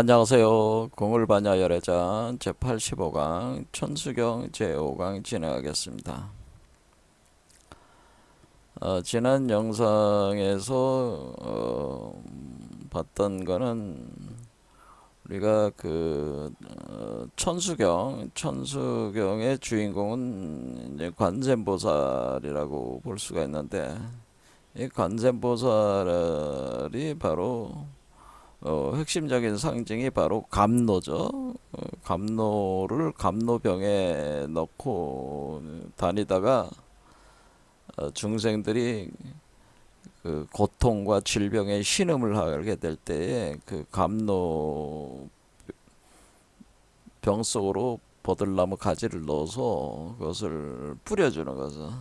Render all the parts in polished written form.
안녕하세요. 공을반야 열애전 제85강 천수경 제5강 진행하겠습니다. 지난 영상에서 봤던 거는 우리가 천수경의 주인공은 이제 관세음보살이라고 볼 수가 있는데, 이 관세음보살이 바로 핵심적인 상징이 바로 감로죠. 감로를 감로병에 넣고 다니다가 중생들이 그 고통과 질병에 신음을 하게 될 때에 그 감로 병 속으로 버들나무 가지를 넣어서 그것을 뿌려주는 거죠.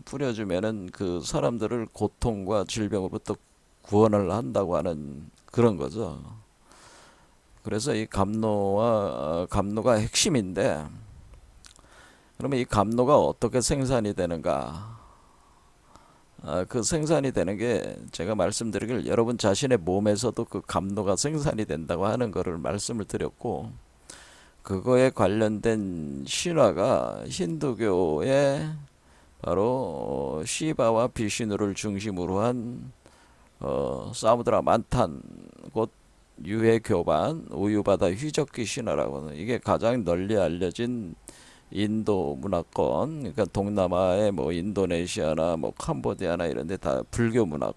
뿌려주면은 그 사람들을 고통과 질병으로부터 구원을 한다고 하는 그런 거죠. 그래서 이 감로가 핵심인데, 그러면 이 감로가 어떻게 생산이 되는가? 그 생산이 되는 게 제가 말씀드리길, 여러분 자신의 몸에서도 그 감로가 생산이 된다고 하는 것을 말씀을 드렸고, 그거에 관련된 신화가 힌두교의 바로 시바와 비슈누를 중심으로 한 사무드라 만탄, 곧 유해교반 우유바다 휘적기 신화라고 하는, 이게 가장 널리 알려진 인도 문화권, 그러니까 동남아의 뭐 인도네시아나 뭐 캄보디아나 이런 데 다 불교 문화,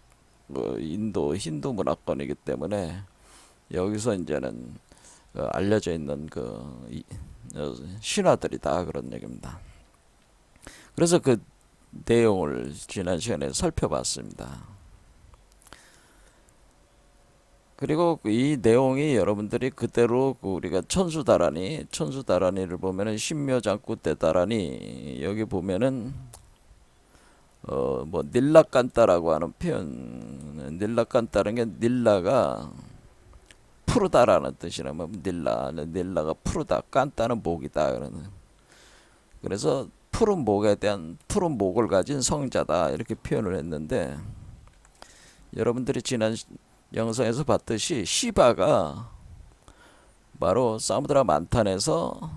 인도 힌두 문화권이기 때문에 여기서 이제는 알려져 있는 신화들이다, 그런 얘기입니다. 그래서 그 내용을 지난 시간에 살펴봤습니다. 그리고 이 내용이 여러분들이 그대로 우리가 천수다라니를 보면은 신묘장구 때다라니, 여기 보면은 뭐 닐라깐따라고 하는 표현, 닐라깐따라는 게 닐라가 푸르다라는 뜻이라면, 닐라가 푸르다, 깐따는 목이다 그러는. 그래서 푸른 목에 대한 푸른 목을 가진 성자다, 이렇게 표현을 했는데, 여러분들이 지난 영상에서 봤듯이 시바가 바로 사무드라 만탄에서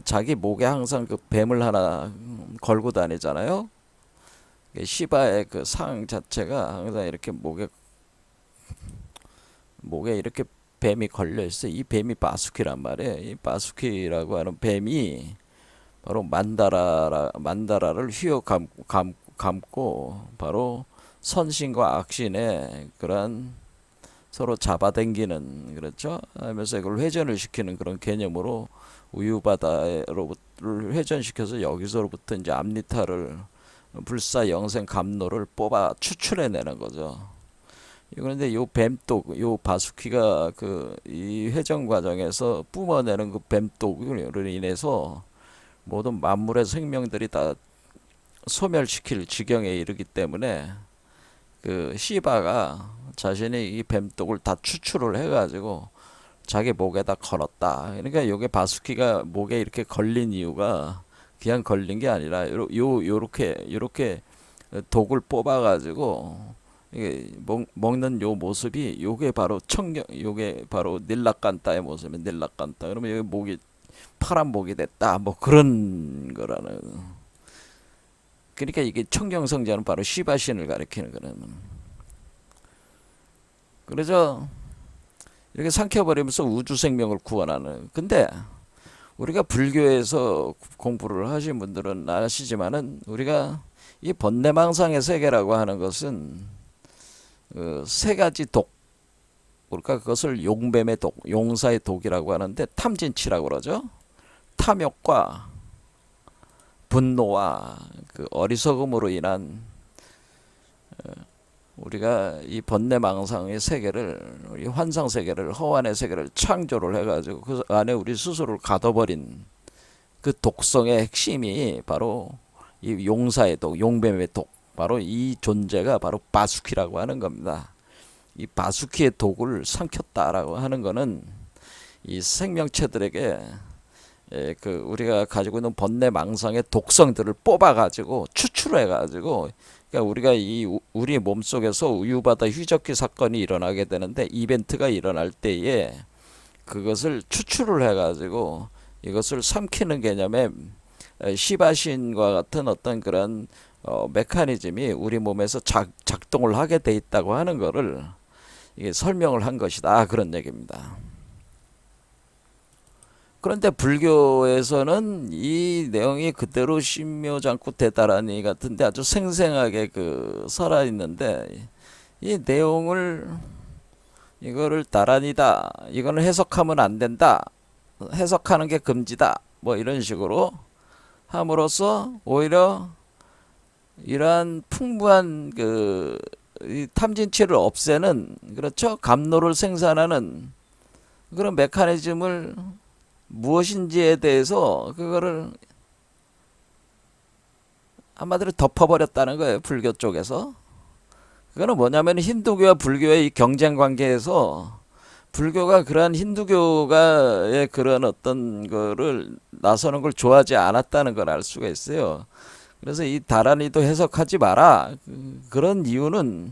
자기 목에 항상 그 뱀을 하나 걸고 다니잖아요. 시바의 그 상 자체가 항상 이렇게 목에 이렇게 뱀이 걸려 있어요. 이 뱀이 바수키란 말이에요. 이 바수키라고 하는 뱀이 바로 만다라를 휘어 감고 바로 선신과 악신의 그러한 서로 잡아당기는, 그렇죠? 하면서 이걸 회전을 시키는 그런 개념으로 우유바다를 회전시켜서 여기서부터 이제 암리타를, 불사 영생 감로를 뽑아 추출해내는 거죠. 그런데 요 뱀독, 요 바수키가 이 회전 과정에서 뿜어내는 그 뱀독으로 인해서 모든 만물의 생명들이 다 소멸시킬 지경에 이르기 때문에 그 시바가 자신이 이 뱀독을 다 추출을 해가지고 자기 목에다 걸었다. 그러니까 요게 바수키가 목에 이렇게 걸린 이유가 그냥 걸린 게 아니라 요렇게 독을 뽑아가지고 이게 먹는 요 모습이, 요게 바로 요게 바로 닐라깐따의 모습이에요. 닐라깐따. 그러면 여기 목이 파란 목이 됐다, 뭐 그런 거라는. 그러니까 이게 청경성자는 바로 시바신을 가리키는 거는. 그래서 이렇게 삼켜버리면서 우주 생명을 구원하는. 근데 우리가 불교에서 공부를 하신 분들은 아시지만은, 우리가 이 번뇌망상의 세계라고 하는 것은 세 가지 독, 그러니까 그것을 용뱀의 독, 용사의 독이라고 하는데, 탐진치라고 그러죠. 탐욕과 분노와 그 어리석음으로 인한 우리가 이 번뇌망상의 세계를, 이 환상 세계를, 허환의 세계를 창조를 해가지고 그 안에 우리 스스로를 가둬버린 그 독성의 핵심이 바로 이 용사의 독, 용뱀의 독, 바로 이 존재가 바로 바수키라고 하는 겁니다. 이 바수키의 독을 삼켰다라고 하는 거는 이 생명체들에게 우리가 가지고 있는 번뇌망상의 독성들을 뽑아가지고 추출해가지고 그러니까 우리가 우리 몸속에서 우유바다 휴적기 사건이 일어나게 되는데 이벤트가 일어날 때에 그것을 추출을 해가지고 이것을 삼키는 개념의 시바신과 같은 어떤 그런 메커니즘이 우리 몸에서 작동을 하게 돼 있다고 하는 거를 이게 설명을 한 것이다 그런 얘기입니다. 그런데 불교에서는 이 내용이 그대로 신묘장구 대다라니 같은데 아주 생생하게 그 살아 있는데 이 내용을 이거를 다란이다 이거는 해석하면 안 된다 해석하는 게 금지다 뭐 이런 식으로 함으로써 오히려 이러한 풍부한 이 탐진치를 없애는 그렇죠 감로를 생산하는 그런 메커니즘을 무엇인지에 대해서 그거를 한마디로 덮어버렸다는 거예요 불교 쪽에서. 그거는 뭐냐면 힌두교와 불교의 이 경쟁 관계에서 불교가 그러한 힌두교가의 그런 어떤 거를 나서는 걸 좋아하지 않았다는 걸 알 수가 있어요. 그래서 이 다란이도 해석하지 마라. 그런 이유는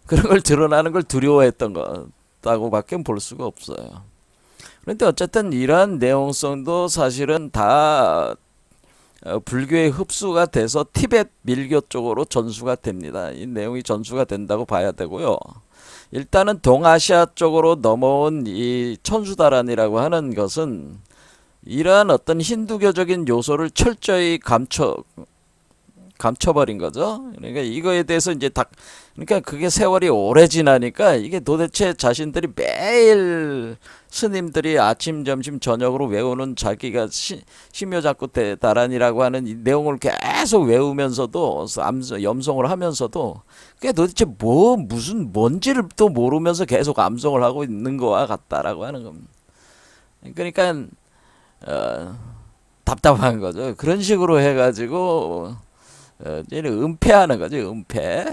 그런 걸 드러나는 걸 두려워했던 거다고밖에 볼 수가 없어요. 그런데 어쨌든 이러한 내용성도 사실은 다 불교에 흡수가 돼서 티베트 밀교 쪽으로 전수가 됩니다. 이 내용이 전수가 된다고 봐야 되고요. 일단은 동아시아 쪽으로 넘어온 이 천수다란이라고 하는 것은 이러한 어떤 힌두교적인 요소를 철저히 감춰버린 거죠. 그러니까 이거에 대해서 이제 그러니까 그게 세월이 오래 지나니까 이게 도대체 자신들이 매일 스님들이 아침, 점심, 저녁으로 외우는 자기가 심묘작구 대다란이라고 하는 이 내용을 계속 외우면서도 염송을 하면서도 그게 도대체 뭔지를 또 모르면서 계속 암송을 하고 있는 거와 같다라고 하는 겁니다. 그러니까 답답한 거죠. 그런 식으로 해가지고 은폐하는 거죠. 은폐.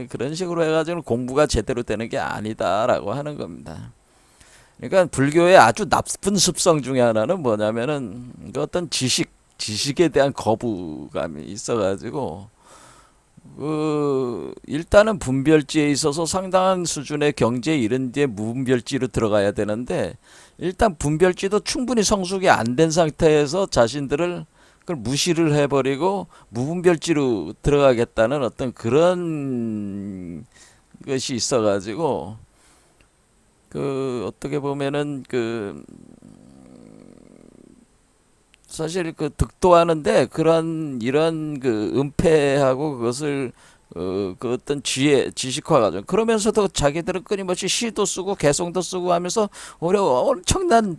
그런 식으로 해가지고 공부가 제대로 되는 게 아니다라고 하는 겁니다. 그러니까 불교의 아주 나쁜 습성 중에 하나는 뭐냐면은 그 어떤 지식에 대한 거부감이 있어가지고 일단은 분별지에 있어서 상당한 수준의 경지에 이른 뒤에 무분별지로 들어가야 되는데 일단 분별지도 충분히 성숙이 안 된 상태에서 자신들을 그걸 무시를 해버리고 무분별지로 들어가겠다는 어떤 그런 것이 있어가지고 어떻게 보면은 사실 득도하는데 이런 은폐하고 그것을 그 어떤 지식화 과정 그러면서도 자기들은 끊임없이 시도 쓰고 개성도 쓰고 하면서 오히려 엄청난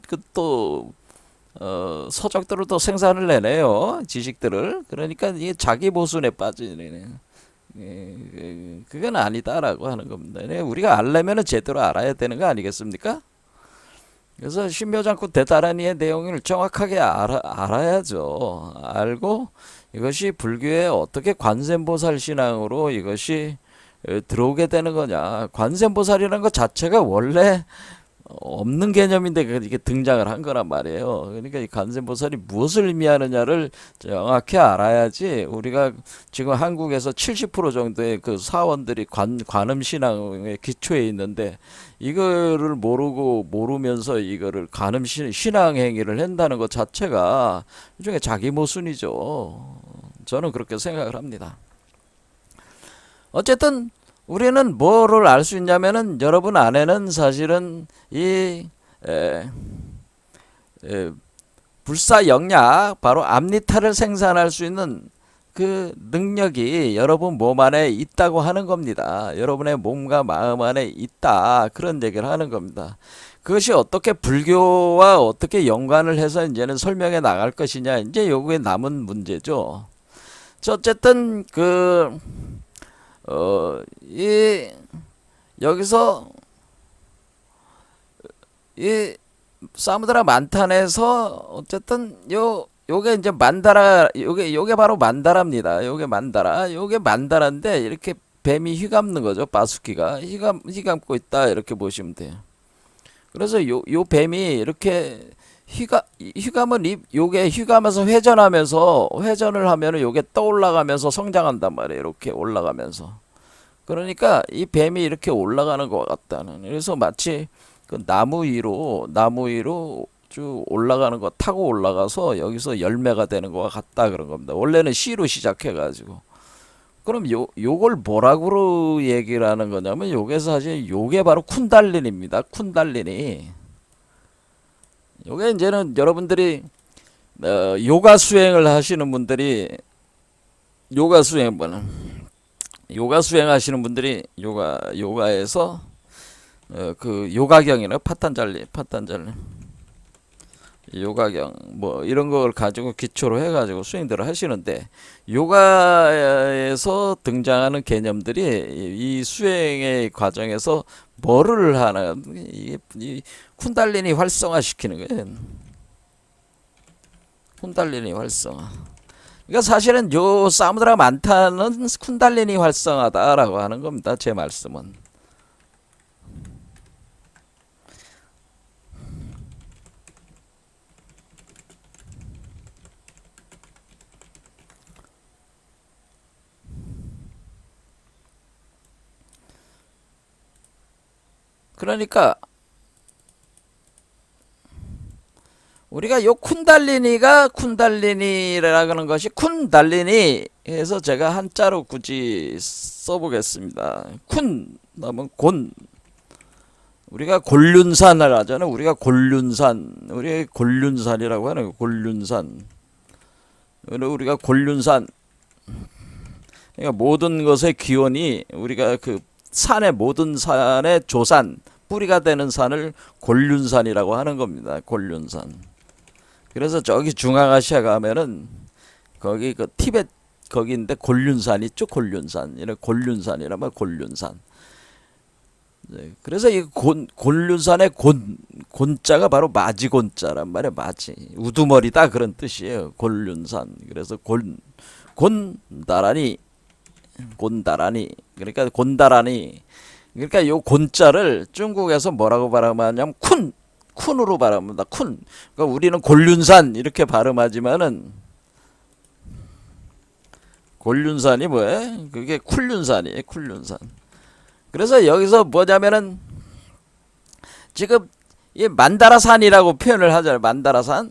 서적들을 또 생산을 해내요 지식들을. 그러니까 이게 자기 보순에 빠지네. 그건 아니다라고 하는 겁니다. 우리가 알려면은 제대로 알아야 되는 거 아니겠습니까? 그래서 신묘장구 대다란이의 내용을 정확하게 알아야죠. 알고 이것이 불교의 어떻게 관세음보살 신앙으로 이것이 들어오게 되는 거냐. 관세음보살이라는 것 자체가 원래 없는 개념인데 이게 등장을 한 거란 말이에요. 그러니까 이 관세음보살이 무엇을 의미하느냐를 정확히 알아야지. 우리가 지금 한국에서 70% 정도의 그 사원들이 관음신앙의 기초에 있는데 이거를 모르면서 이거를 신앙 행위를 한다는 것 자체가 일종의 자기 모순이죠. 저는 그렇게 생각을 합니다. 어쨌든 우리는 뭐를 알 수 있냐면은 여러분 안에는 사실은 불사영약 바로 암리타를 생산할 수 있는 그 능력이 여러분 몸 안에 있다고 하는 겁니다. 여러분의 몸과 마음 안에 있다 그런 얘기를 하는 겁니다. 그것이 어떻게 불교와 어떻게 연관을 해서 이제는 설명해 나갈 것이냐 이제 요게 남은 문제죠. 어쨌든 여기서 이 사무드라 만탄에서 어쨌든 요게 이제 요게 바로 만다라입니다. 요게 만다라인데 이렇게 뱀이 휘감는 거죠. 바수키가 휘감고 있다 이렇게 보시면 돼요. 그래서 요 뱀이 이렇게 휘감은 요게 휘감에서 회전을 하면은 요게 떠올라가면서 성장한단 말이에요. 이렇게 올라가면서. 그러니까 이 뱀이 이렇게 올라가는 것 같다는. 그래서 마치 그 나무 위로 쭉 올라가는 거 타고 올라가서 여기서 열매가 되는 것과 같다 그런 겁니다. 원래는 씨로 시작해가지고. 그럼 요걸 뭐라고 얘기를 하는 거냐면 요게 사실 요게 바로 쿤달린입니다. 쿤달린이. 요게 이제는 여러분들이 요가 수행을 하시는 분들이 요가 수행 뭐는 요가 수행하시는 분들이 요가에서 그 요가경이나 파탄잘리 요가경 뭐 이런 걸 가지고 기초로 해가지고 수행들을 하시는데 요가에서 등장하는 개념들이 이 수행의 과정에서 뭐를 하나 이게 이 쿤달리니 활성화시키는 거예요. 쿤달리니 활성화. 그러니까 사실은 요 사무드라 많다는 쿤달리니 활성화다라고 하는 겁니다. 제 말씀은. 그러니까 우리가 요 쿤달리니라는 것이 쿤달리니 해서 제가 한자로 굳이 써보겠습니다. 쿤 하면 곤. 우리가 곤륜산을 하잖아요. 우리가 곤륜산이라고 하는 곤륜산. 우리가 곤륜산. 그러니까 모든 것의 기원이 우리가 그 산의 모든 산의 조산 뿌리가 되는 산을 곤륜산이라고 하는 겁니다. 곤륜산. 그래서 저기 중앙아시아 가면은 거기 그 티베트 거기인데 곤륜산 있죠. 곤륜산. 이런 곤륜산이라면 곤륜산. 네, 그래서 이 곤륜산의 곤자가 바로 마지곤자란 말이에요. 마지 우두머리다 그런 뜻이에요. 곤륜산. 그래서 곤다라니 그러니까 곤다라니 그러니까 요 곤자를 중국에서 뭐라고 발음하냐면 쿤으로 발음합니다. 쿤. 그러니까 우리는 곤륜산 이렇게 발음하지만은 곤륜산이 뭐예요? 그게 쿨륜산이에요. 쿨륜산. 그래서 여기서 뭐냐면은 지금 이 만다라산이라고 표현을 하잖아요.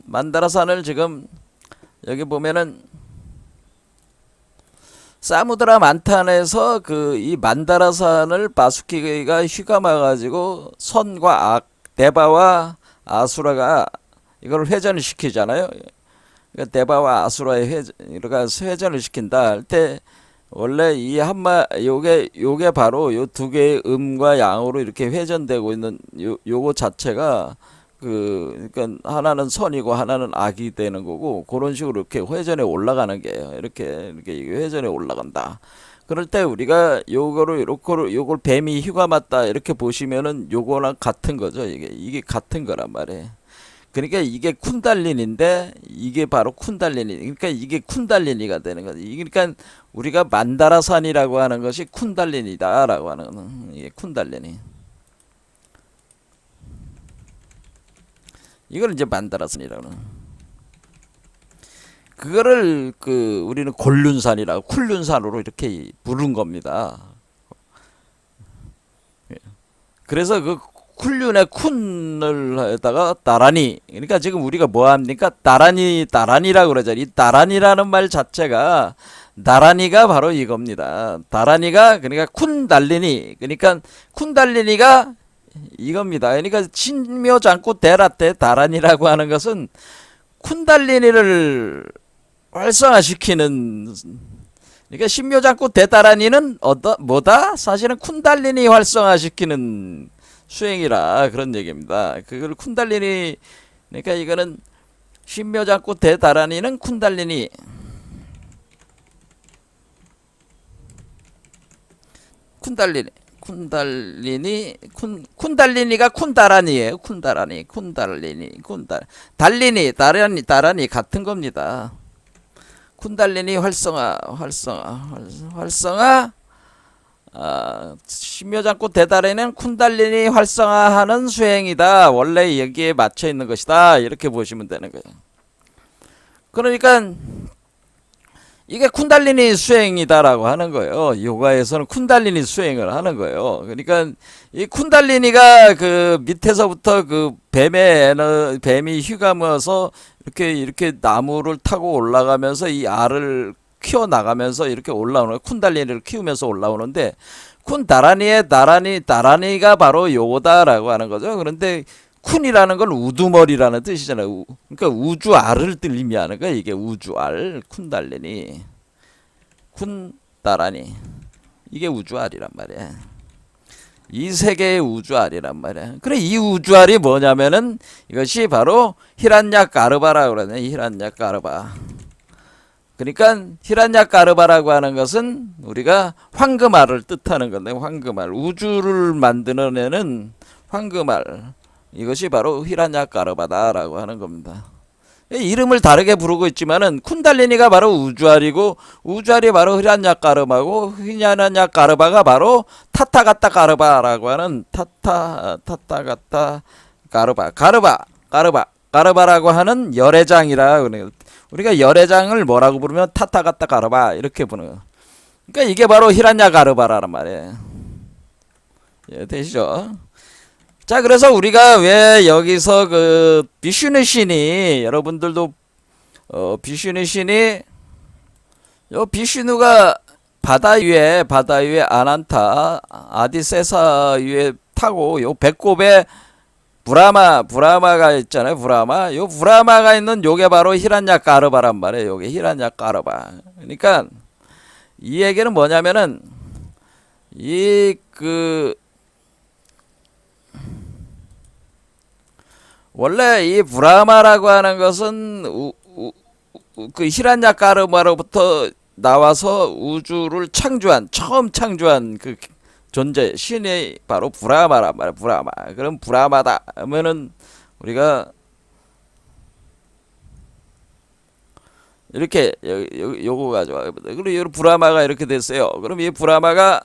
만다라산을 지금 여기 보면은 사무드라 만탄에서 그 이 만다라산을 바수키가 휘감아 가지고 선과 악, 데바와 아수라가 이걸 회전을 시키잖아요. 그러니까 데바와 아수라의 회전을 시킨다 할 때 원래 이 요게 바로 요 두 개의 음과 양으로 이렇게 회전되고 있는 요거 자체가 그러니까 하나는 선이고 하나는 악이 되는 거고 그런 식으로 이렇게 회전에 올라가는 게요. 이렇게 회전에 올라간다. 그럴 때 우리가 요걸 뱀이 휘감았다 이렇게 보시면은 요거랑 같은 거죠. 이게 같은 거란 말이에요. 그러니까 이게 쿤달린인데 이게 바로 쿤달린이. 그러니까 이게 쿤달린이가 되는 거지. 그러니까 우리가 만다라산이라고 하는 것이 쿤달린이다라고 하는 이게 쿤달린이. 이걸 이제 만다라산이라고 하는. 그거를 우리는 곤륜산이라고 쿨륜산으로 이렇게 부른 겁니다. 그래서 그 쿨륜의 쿤을 에다가 다라니. 그러니까 지금 우리가 뭐 합니까? 다라니라고 그러죠. 이 다라니라는 말 자체가 다라니가 바로 이겁니다. 다라니가 그러니까 쿤달리니. 그러니까 쿤달리니가 이겁니다. 그러니까 신묘장구 데라테 다라니라고 하는 것은 쿤달리니를 활성화시키는 그러니까 신묘장구 대다라니는 뭐다? 사실은 쿤달리니 활성화시키는 수행이라 그런 얘기입니다. 그걸 쿤달리니 그러니까 이거는 신묘장구 대다라니는 쿤달리니 쿤달리니가 쿤다라니예요. 다라니 같은 겁니다. 쿤달리니 활성화 신묘장구 대다리는 쿤달리니 활성화하는 수행이다. 원래 여기에 맞춰 있는 것이다. 이렇게 보시면 되는 거예요. 그러니까 이게 쿤달리니 수행이다라고 하는 거예요. 요가에서는 쿤달리니 수행을 하는 거예요. 그러니까 이 쿤달리니가 그 밑에서부터 그 뱀이 휘감아서 이렇게 나무를 타고 올라가면서 이 알을 키워 나가면서 이렇게 올라오는 거예요. 쿤달리니를 키우면서 올라오는데 다라니가 바로 요거다라고 하는 거죠. 그런데 쿤이라는 건 우두머리라는 뜻이잖아요. 그러니까 우주알을 의미하는 거야. 이게 우주알, 쿤달리니, 쿤다라니. 이게 우주알이란 말이야. 이 세계의 우주알이란 말이야. 그래, 이 우주알이 뭐냐면은 이것이 바로 히란야까르바라고 그러네. 히란야까르바. 그러니까 히란야까르바라고 하는 것은 우리가 황금알을 뜻하는 건데, 황금알, 우주를 만드는 황금알. 이것이 바로 히란야까르바다라고 하는 겁니다. 이름을 다르게 부르고 있지만은 쿤달리니가 바로 우주알이고, 우주알이 바로 히란야까르바고, 히란야까르바가 바로 타타가타까르바라고 하는 가르바라고 하는 열애장이라 그래요. 우리가 열애장을 뭐라고 부르면 타타가타까르바 이렇게 부르는 거예요. 그러니까 이게 바로 히란야까르바라는 말이에요. 예, 되시죠? 자, 그래서 우리가 왜 여기서 그 비슈누 신이, 여러분들도 비슈누 신이, 요 비슈누가 바다 위에 아난타 아디세사 위에 타고 요 배꼽에 브라마가 있잖아요. 요 브라마가 있는 요게 바로 히란야까르바란 말이에요. 요게 히란야까르바. 그러니까 이 얘기는 뭐냐면은 원래 이 브라마라고 하는 것은 그 히란야까르바로부터 나와서 우주를 처음 창조한 그 존재, 신이 바로 브라마란 말이야. 브라마. 그럼 브라마다 하면은 우리가 이렇게 요거 가져와. 그리고 이 브라마가 이렇게 됐어요. 그럼 이 브라마가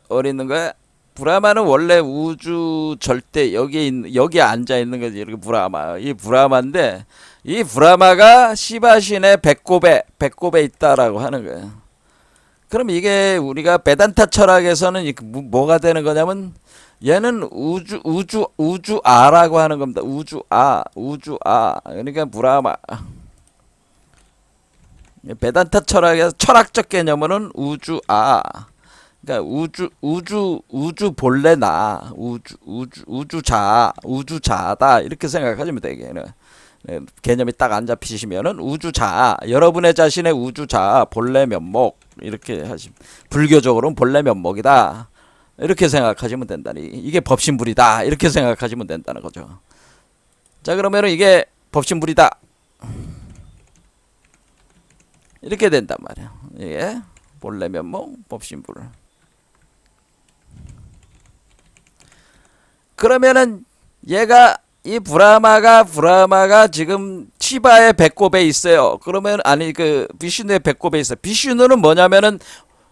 어디 있는 거야? 브라마는 원래 우주 절대 여기에 앉아 있는 거지. 이렇게 이 브라마인데, 이 브라마가 시바신의 배꼽에 있다라고 하는 거예요. 그럼 이게 우리가 베단타 철학에서는 뭐가 되는 거냐면, 얘는 우주아라고 하는 겁니다. 우주아. 그러니까 브라마. 베단타 철학에서 철학적 개념으로는 우주아. 그러니까 우주 본래 나, 우주자다 이렇게 생각하시면 되겠네요. 개념이 딱 안 잡히시면은 우주자, 여러분의 자신의 우주자, 본래 면목 이렇게 하시면, 불교적으로는 본래 면목이다 이렇게 생각하시면 된다니, 이게 법신불이다 이렇게 생각하시면 된다는 거죠. 자, 그러면은 이게 법신불이다 이렇게 된단 말이야. 이게 본래 면목, 법신불. 그러면은 얘가 이 브라마가 지금 시바의 배꼽에 있어요. 그러면 아니 그 비슈누의 배꼽에 있어요. 비슈누는 뭐냐면은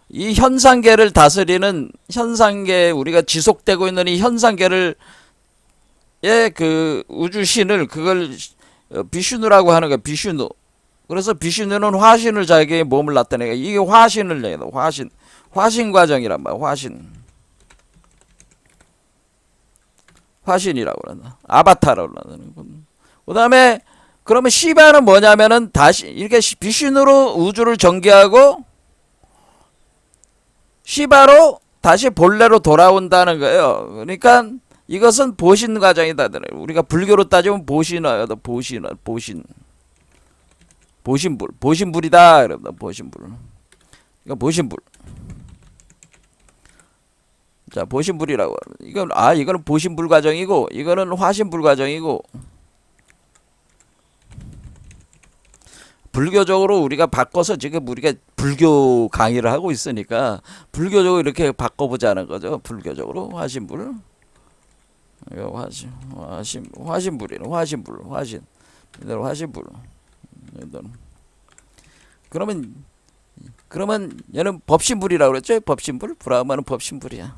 이 현상계를 다스리는, 현상계, 우리가 지속되고 있는 이 현상계를 그 우주신을, 그걸 비슈누라고 하는 거야. 비슈누. 그래서 비슈누는 화신을 자기의 몸을 나타내니까 이게 화신을 얘기해. 화신 과정이란 말이야. 화신이라고 그러나, 아바타라고 그러는 건. 그 다음에 그러면 시바는 뭐냐면은 다시 이렇게 비슈누로 우주를 전개하고 시바로 다시 본래로 돌아온다는 거예요. 그러니까 이것은 보신 과정이다. 우리가 불교로 따지면 보신불이다. 그럽니다. 보신불. 이거 보신불. 자, 보신불이라고 하면 이거는 보신불 과정이고, 이거는 화신불 과정이고, 불교적으로 우리가 바꿔서 지금 우리가 불교 강의를 하고 있으니까 불교적으로 이렇게 바꿔보자는 거죠. 불교적으로 화신불. 이거 화신불이네. 화신. 이대로 화신불. 그러면 그러면 얘는 법신불이라고 그랬죠? 법신불? 브라흐마는 법신불이야.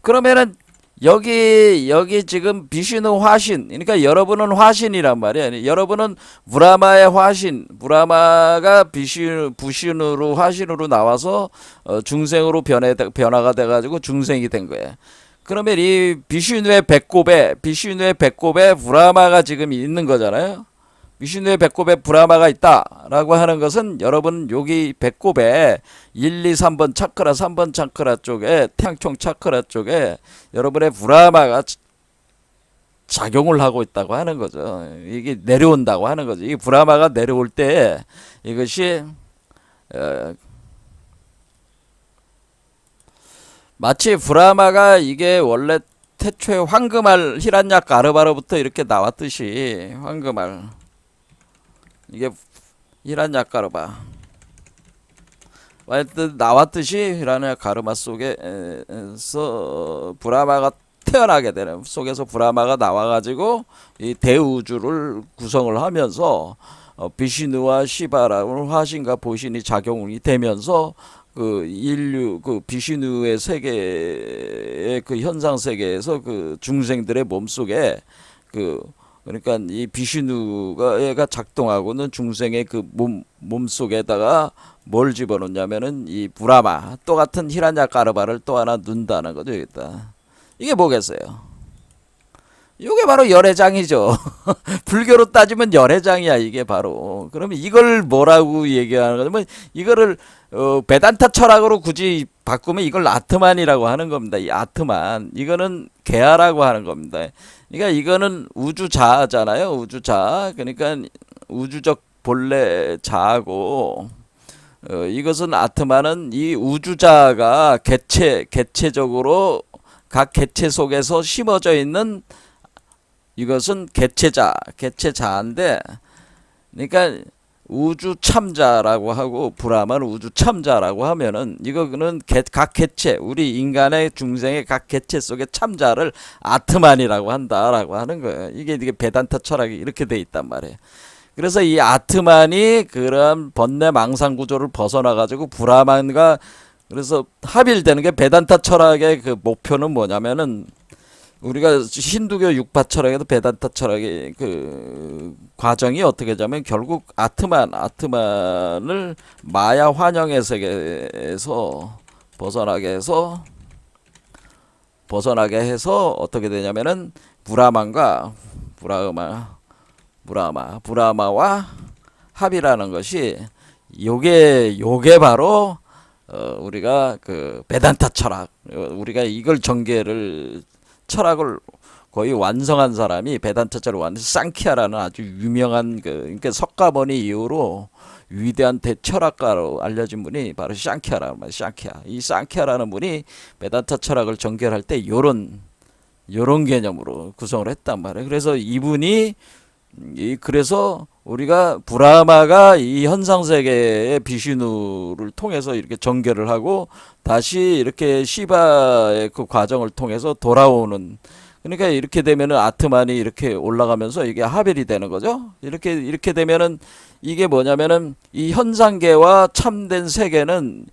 그러면은 여기 지금 비슈누 화신, 그러니까 여러분은 화신이란 말이야. 여러분은 브라마의 화신, 브라마가 부슈누로 화신으로 나와서 중생으로 변화가 돼가지고 중생이 된 거야. 그러면 이 비슈누의 배꼽에 브라마가 지금 있는 거잖아요. 비슈누의 배꼽에 브라마가 있다라고 하는 것은 여러분 여기 배꼽에 1, 2, 3번 차크라, 3번 차크라 쪽에 태양총 차크라 쪽에 여러분의 브라마가 작용을 하고 있다고 하는 거죠. 이게 내려온다고 하는 거죠. 이 브라마가 내려올 때 이것이 마치 브라마가 이게 원래 태초에 황금알 히란야 가르바로부터 이렇게 나왔듯이 황금알 이게 히란야카르바 나왔듯이 히란야카르마 속에서 브라마가 태어나게 되는 속에서 브라마가 나와가지고 이 대우주를 구성을 하면서 비시누와 시바라는 화신과 보신이 작용이 되면서 그 인류 그 비시누의 세계의 그 현상 세계에서 그 중생들의 몸 속에 그러니까 이 비슈누가 얘가 작동하고는 중생의 그 몸 속에다가 뭘 집어넣냐면은 이 브라마 또 같은 히란야카르바를 또 하나 넣는다는 거죠. 여기다. 이게 뭐겠어요? 이게 바로 열애장이죠. 불교로 따지면 열애장이야 이게 바로. 그러면 이걸 뭐라고 얘기하는 거냐면 이거를 베단타 철학으로 굳이 바꾸면 이걸 아트만이라고 하는 겁니다. 이 아트만 이거는 개하라고 하는 겁니다. 그러니까 이거는 우주자잖아요. 우주자. 그러니까 우주적 본래 자하고 이것은 아트만은 이 우주자가 개체적으로 각 개체 속에서 심어져 있는 이것은 개체자인데 그러니까 우주 참자라고 하고 브라만 우주 참자라고 하면은 이거는 각 개체 우리 인간의 중생의 각 개체 속의 참자를 아트만이라고 한다라고 하는 거예요. 이게 베단타 철학이 이렇게 돼 있단 말이에요. 그래서 이 아트만이 그런 번뇌 망상 구조를 벗어나 가지고 브라만과 그래서 합일되는 게 베단타 철학의 그 목표는 뭐냐면은 우리가 힌두교 육파 철학에도 베단타 철학의 그 과정이 어떻게 되냐면 결국 아트만을 마야 환영의 세계에서 벗어나게 해서 어떻게 되냐면은 브라마와 합이라는 것이 요게 바로 우리가 그 베단타 철학 우리가 이걸 철학을 거의 완성한 사람이 베단타 철학을 상키아라는 아주 유명한 그러니까 석가모니 이후로 위대한 대철학가로 알려진 분이 바로 상키아라는 말이에요. 이 상키아라는 분이 베단타 철학을 전개할 때 요런 개념으로 구성을 했단 말이에요. 그래서 이분이 그래서 우리가 브라마가 이 현상세계의 비슈누를 통해서 이렇게 전개를 하고 다시 이렇게 시바의 그 과정을 통해서 돌아오는 그러니까 이렇게 되면은 아트만이 이렇게 올라가면서 이게 하벨이 되는 거죠. 이렇게 되면은 이게 뭐냐면은 이 현상계와 참된 세계는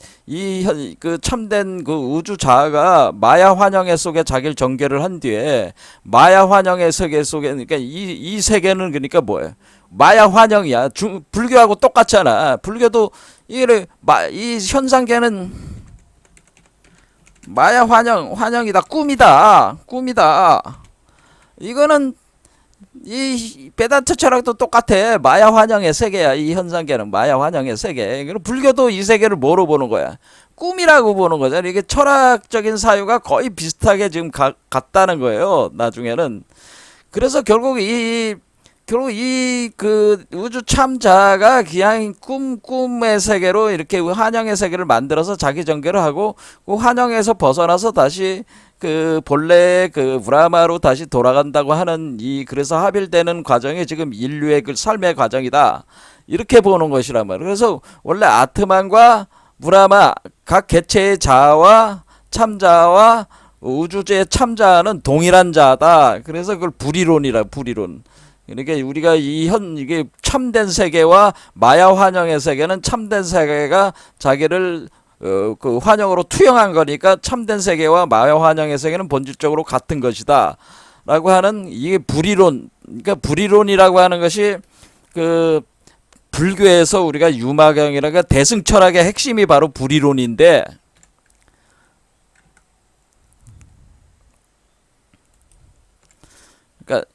그 참된 그 우주 자아가 마야 환영의 속에 자기를 전개를 한 뒤에 마야 환영의 세계 속에 그러니까 이 세계는 그러니까 뭐예요? 마야 환영이야. 불교하고 똑같잖아. 불교도 이 현상계는 마야 환영이다. 꿈이다. 이거는 이 베단트 철학도 똑같아. 마야 환영의 세계야. 이 현상계는 마야 환영의 세계. 그럼 불교도 이 세계를 뭐로 보는 거야? 꿈이라고 보는 거잖아. 이게 철학적인 사유가 거의 비슷하게 지금 같다는 거예요. 나중에는. 그래서 결국 이 그 우주 참자가 그냥 꿈의 세계로 이렇게 환영의 세계를 만들어서 자기 전개를 하고 그 환영에서 벗어나서 다시 그 본래 그 브라마로 다시 돌아간다고 하는 그래서 합일되는 과정이 지금 인류의 그 삶의 과정이다. 이렇게 보는 것이란 말이에요. 그래서 원래 아트만과 브라마 각 개체의 자아와 참자와 우주의 참자는 동일한 자다. 그래서 그걸 불이론. 그러니까 우리가 이게 참된 세계와 마야 환영의 세계는 참된 세계가 자기를 그 환영으로 투영한 거니까 참된 세계와 마야 환영의 세계는 본질적으로 같은 것이다. 라고 하는 이게 불이론, 그러니까 불이론이라고 하는 것이 그 불교에서 우리가 유마경이라가 대승철학의 핵심이 바로 불이론인데, 그러니까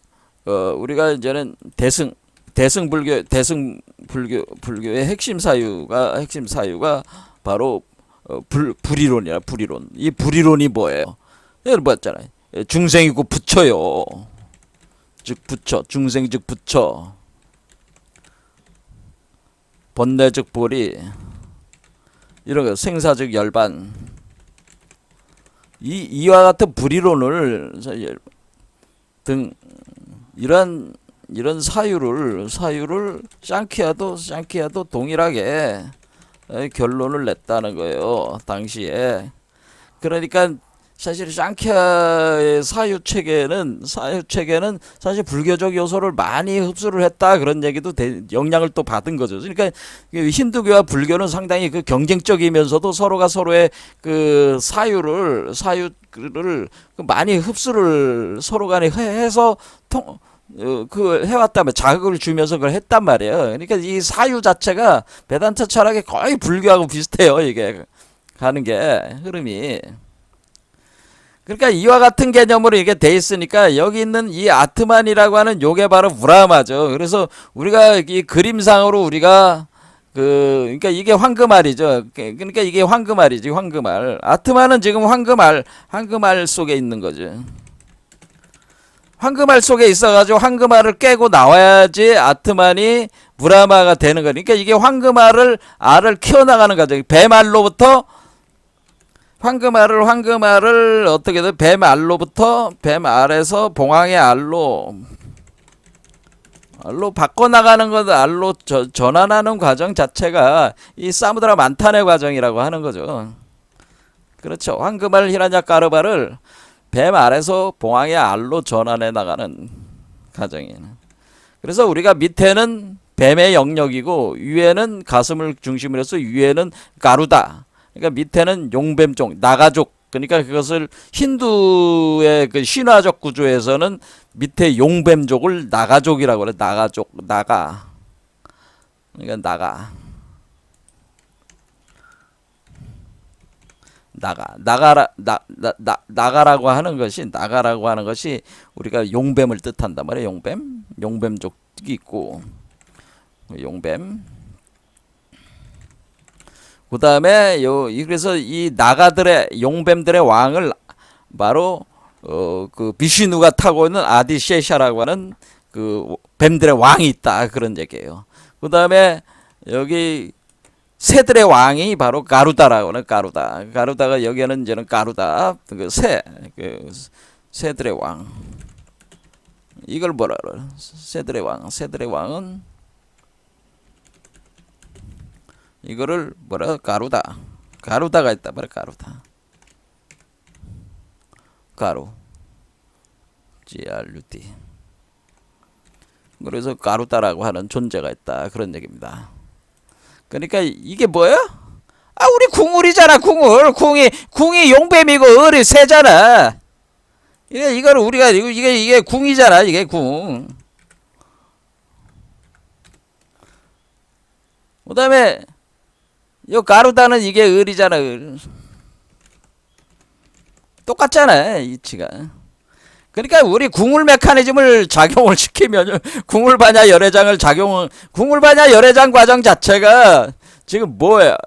우리가 이제는 불교의 핵심 사유가 바로 불이론이야. 불이론. 이 불이론이 뭐예요? 여러분 봤잖아요. 중생이고 부처요. 즉 부처, 중생 즉 부처, 번뇌 즉 보리, 이런 거, 생사 즉 열반. 이와 같은 불이론을 등 이런 사유를 샹키아도 동일하게 결론을 냈다는 거예요, 당시에. 그러니까 사실 샹키아의 사유 체계는 사실 불교적 요소를 많이 흡수를 했다, 그런 얘기도 영향을 또 받은 거죠. 그러니까 힌두교와 불교는 상당히 그 경쟁적이면서도 서로가 서로의 그 사유를 많이 흡수를 서로 간에 해서 그 해왔다면 자극을 주면서 그걸 했단 말이에요. 그러니까 이 사유 자체가 베단타 철학에 거의 불교하고 비슷해요. 이게 가는 게 흐름이. 그러니까 이와 같은 개념으로 이게 돼 있으니까 여기 있는 이 아트만이라고 하는 요게 바로 브라마죠. 그래서 우리가 이 그림상으로 우리가 그러니까 이게 황금알이죠. 그러니까 이게 황금알이지, 황금알. 아트만은 지금 황금알 속에 있는 거죠. 황금알 속에 있어가지고 황금알을 깨고 나와야지 아트만이 브라마가 되는 거니까 이게 알을 키워나가는 과정. 뱀알로부터 황금알을 어떻게든 뱀알에서 봉황의 알로 바꿔나가는 것, 알로 전환하는 과정 자체가 이 사무드라 만탄의 과정이라고 하는 거죠. 그렇죠. 황금알 히라냐카르바를 뱀알에서 봉황의 알로 전환해 나가는 과정이에요. 그래서 우리가 밑에는 뱀의 영역이고 위에는 가슴을 중심으로 해서 위에는 가루다. 그러니까 밑에는 용뱀종, 나가족. 그러니까 그것을 힌두의 그 신화적 구조에서는 밑에 용뱀족을 나가족이라고 그래. 나가족, 나가. 그러니까 나가라고 하는 것이 우리가 용뱀을 뜻한단 말이에요. 용뱀족이 있고, 용뱀. 그 다음에 그래서 이 나가들의 용뱀들의 왕을 바로 그 비슈누가 타고 있는 아디셰샤라고 하는 그 뱀들의 왕이 있다, 그런 얘기예요. 그 다음에 여기 새들의 왕이 바로 가루다라고 하는 가루다가 여기에는 이제는 가루다, 그 새들의 왕. 이걸 뭐라 그래? 새들의 왕은 이거를 뭐라? 가루다가 있다 말이야. 가루 GRUD. 그래서 가루다라고 하는 존재가 있다, 그런 얘기입니다. 그러니까 이게 뭐야? 아, 우리 궁울이잖아. 궁이 용뱀이고 을이 새잖아. 이거를 우리가 이게 궁이잖아. 이게 궁. 그다음에 요 가루다는 이게 을이잖아. 을. 똑같잖아, 이치가. 그러니까 우리 궁울 메커니즘을 작용을 시키면 궁울반야 열애장 과정 자체가 지금 뭐야?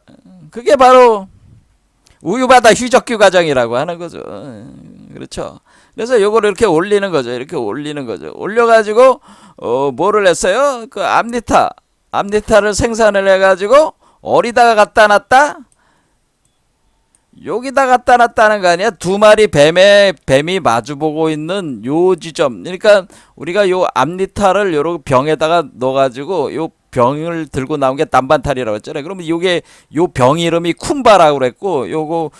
그게 바로 우유바다 휘적기 과정이라고 하는 거죠. 그렇죠? 그래서 요거를 이렇게 올리는 거죠. 올려가지고 뭐를 했어요? 그 암니타를 생산을 해가지고 어디다가 갖다 놨다? 여기다 갖다 놨다는 거 아니야? 두 마리 뱀이 마주보고 있는 요 지점. 그러니까 우리가 요 암니타를 요런 병에다가 넣어가지고 요 병을 들고 나온 게 땀반탈이라고 했잖아요. 그러면 요게 요 병 이름이 쿰바라고 그랬고, 요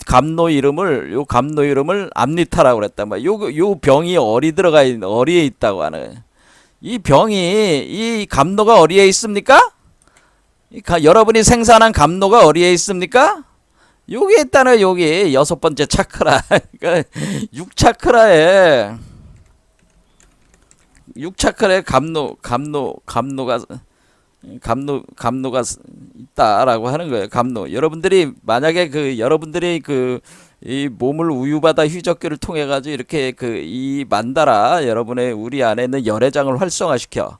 감로 이름을 암니타라고 그랬단 말이야. 요 병이 어리에 있다고 하는. 이 병이 이 감로가 어디에 있습니까? 여러분이 생산한 감로가 어디에 있습니까? 여기 있다는 여기 여섯 번째 차크라. 그러니까 6차크라에 6차크라에 감로가 있다라고 하는 거예요. 감로. 여러분들이 만약에 여러분들이 이 몸을 우유바다 휘젓기를 통해 가지고 이렇게 이 만다라 여러분의 우리 안에 있는 열애장을 활성화시켜,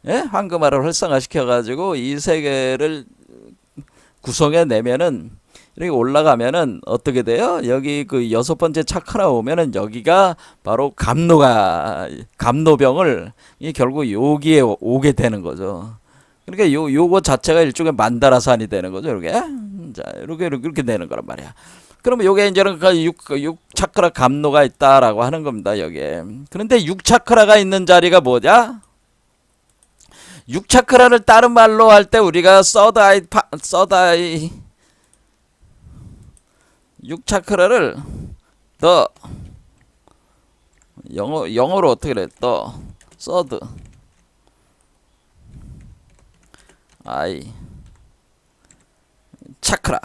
예? 황금알을 활성화시켜 가지고 이 세계를 구성해 내면은 이렇게 올라가면은 어떻게 돼요? 여기 여섯 번째 차크라 오면은 여기가 바로 감로병을 결국 여기에 오게 되는 거죠. 그러니까 요거 자체가 일종의 만다라산이 되는 거죠. 이렇게. 자, 이렇게 되는 거란 말이야. 그러면 요게 이제는 6차크라 감로가 있다라고 하는 겁니다. 여기에. 그런데 6차크라가 있는 자리가 뭐냐? 6차크라를 다른 말로 할 때 우리가 서드아이 6차크라를 더 영어로 어떻게 그래? 더 서드 아이 차크라.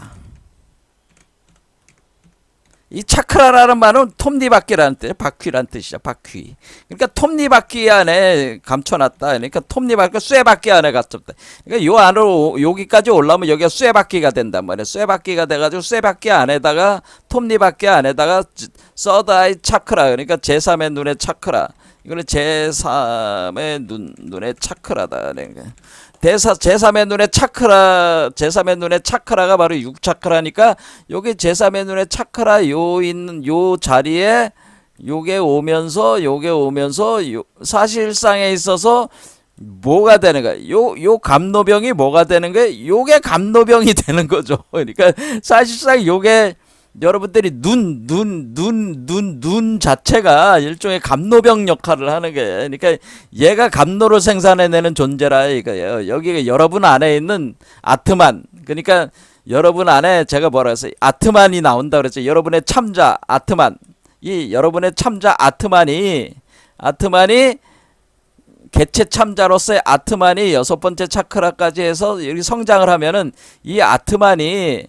이 차크라라는 말은 톱니바퀴라는 뜻이야. 바퀴라는 뜻이야. 바퀴. 그러니까 톱니바퀴 안에 감춰놨다. 그러니까 톱니바퀴 쇠바퀴 안에 감췄다. 그러니까 요 안으로 여기까지 올라오면 여기가 쇠바퀴가 된단 말이야. 쇠바퀴가 돼가지고 쇠바퀴 안에다가 톱니바퀴 안에다가 서드아이 차크라. 그러니까 제3의 눈의 차크라. 이거는 제3의 눈의 차크라다. 그러니까 제3의 눈의 차크라가 바로 6차크라니까 여기 제3의 눈의 차크라 요 자리에 요게 오면서 사실상에 있어서 뭐가 되는 거야? 요 감로병이 뭐가 되는 거야? 요게 감로병이 되는 거죠. 그러니까 사실상 요게 여러분들이 눈 자체가 일종의 감로병 역할을 하는 거예요. 그러니까 얘가 감로를 생산해내는 존재라 이거예요. 여기 여러분 안에 있는 아트만, 그러니까 여러분 안에 제가 뭐라 했어요? 아트만이 나온다 그랬죠. 여러분의 참자 아트만, 이 여러분의 참자 아트만이 개체 참자로서의 아트만이 여섯 번째 차크라까지 해서 여기 성장을 하면은 이 아트만이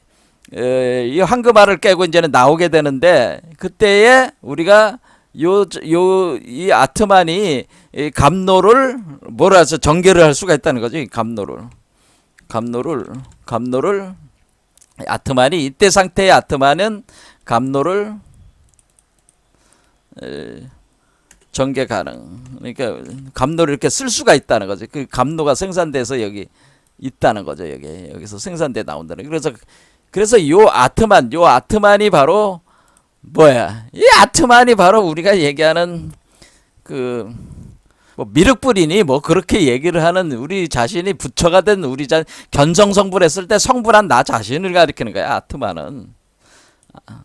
이 황금알을 깨고 이제는 나오게 되는데 그때에 우리가 이 아트만이 이 감로를 뭐라 해서 전개를 할 수가 있다는 거죠. 이 감로를 아트만이 이때 상태의 아트만은 감로를 전개 가능. 그러니까 감로를 이렇게 쓸 수가 있다는 거죠. 그 감로가 생산돼서 여기 있다는 거죠. 여기서 생산돼 나온다는. 그래서 요 아트만이 바로 뭐야? 이 아트만이 바로 우리가 얘기하는 뭐 미륵불이니 뭐 그렇게 얘기를 하는 우리 자신이 부처가 된 우리 견성성불했을 때 성불한 나 자신을 가리키는 거야.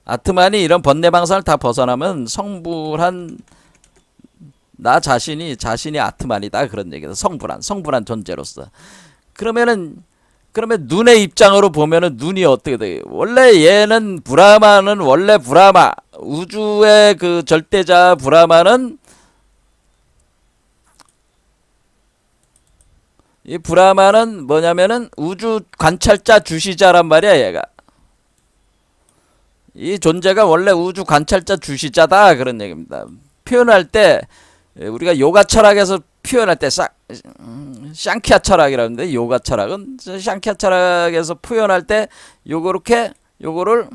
아트만이 이런 번뇌방상을 다 벗어나면 성불한 나 자신이 아트만이다 그런 얘기다. 성불한 존재로서. 그러면 눈의 입장으로 보면은 눈이 어떻게 돼요? 원래 얘는 브라마는 원래 브라마 우주의 그 절대자 브라마는 이 브라마는 뭐냐면은 우주 관찰자 주시자란 말이야. 얘가 이 존재가 원래 우주 관찰자 주시자다 그런 얘기입니다. 표현할 때 우리가 요가 철학에서 표현할 때 샹키아 철학이라고 하는데 요가 철학은 샹키아 철학에서 표현할 때 요거를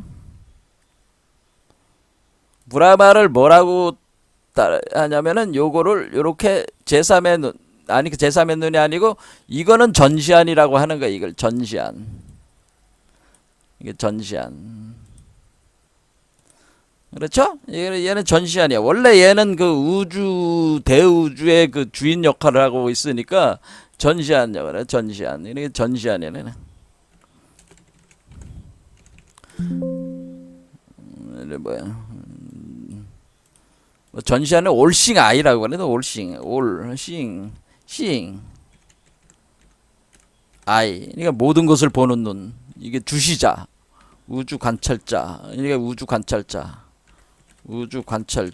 브라마를 뭐라고 하냐면은 요거를 요렇게 제3의 눈 아니 그 제3의 눈이 아니고 이거는 전시안이라고 하는 거야. 이걸 전시안. 이게 전시안. 그렇죠? 얘는 전시안이야. 원래 얘는 대우주의 주인 역할을 하고 있으니까 전시안 역할이야. 전시안. 이게 전시안이야. 뭐야? 전시안은 올싱 아이라고 하는데 올싱 아이. 그러니까 모든 것을 보는 눈. 이게 주시자. 우주 관찰자. 이게 우주 관찰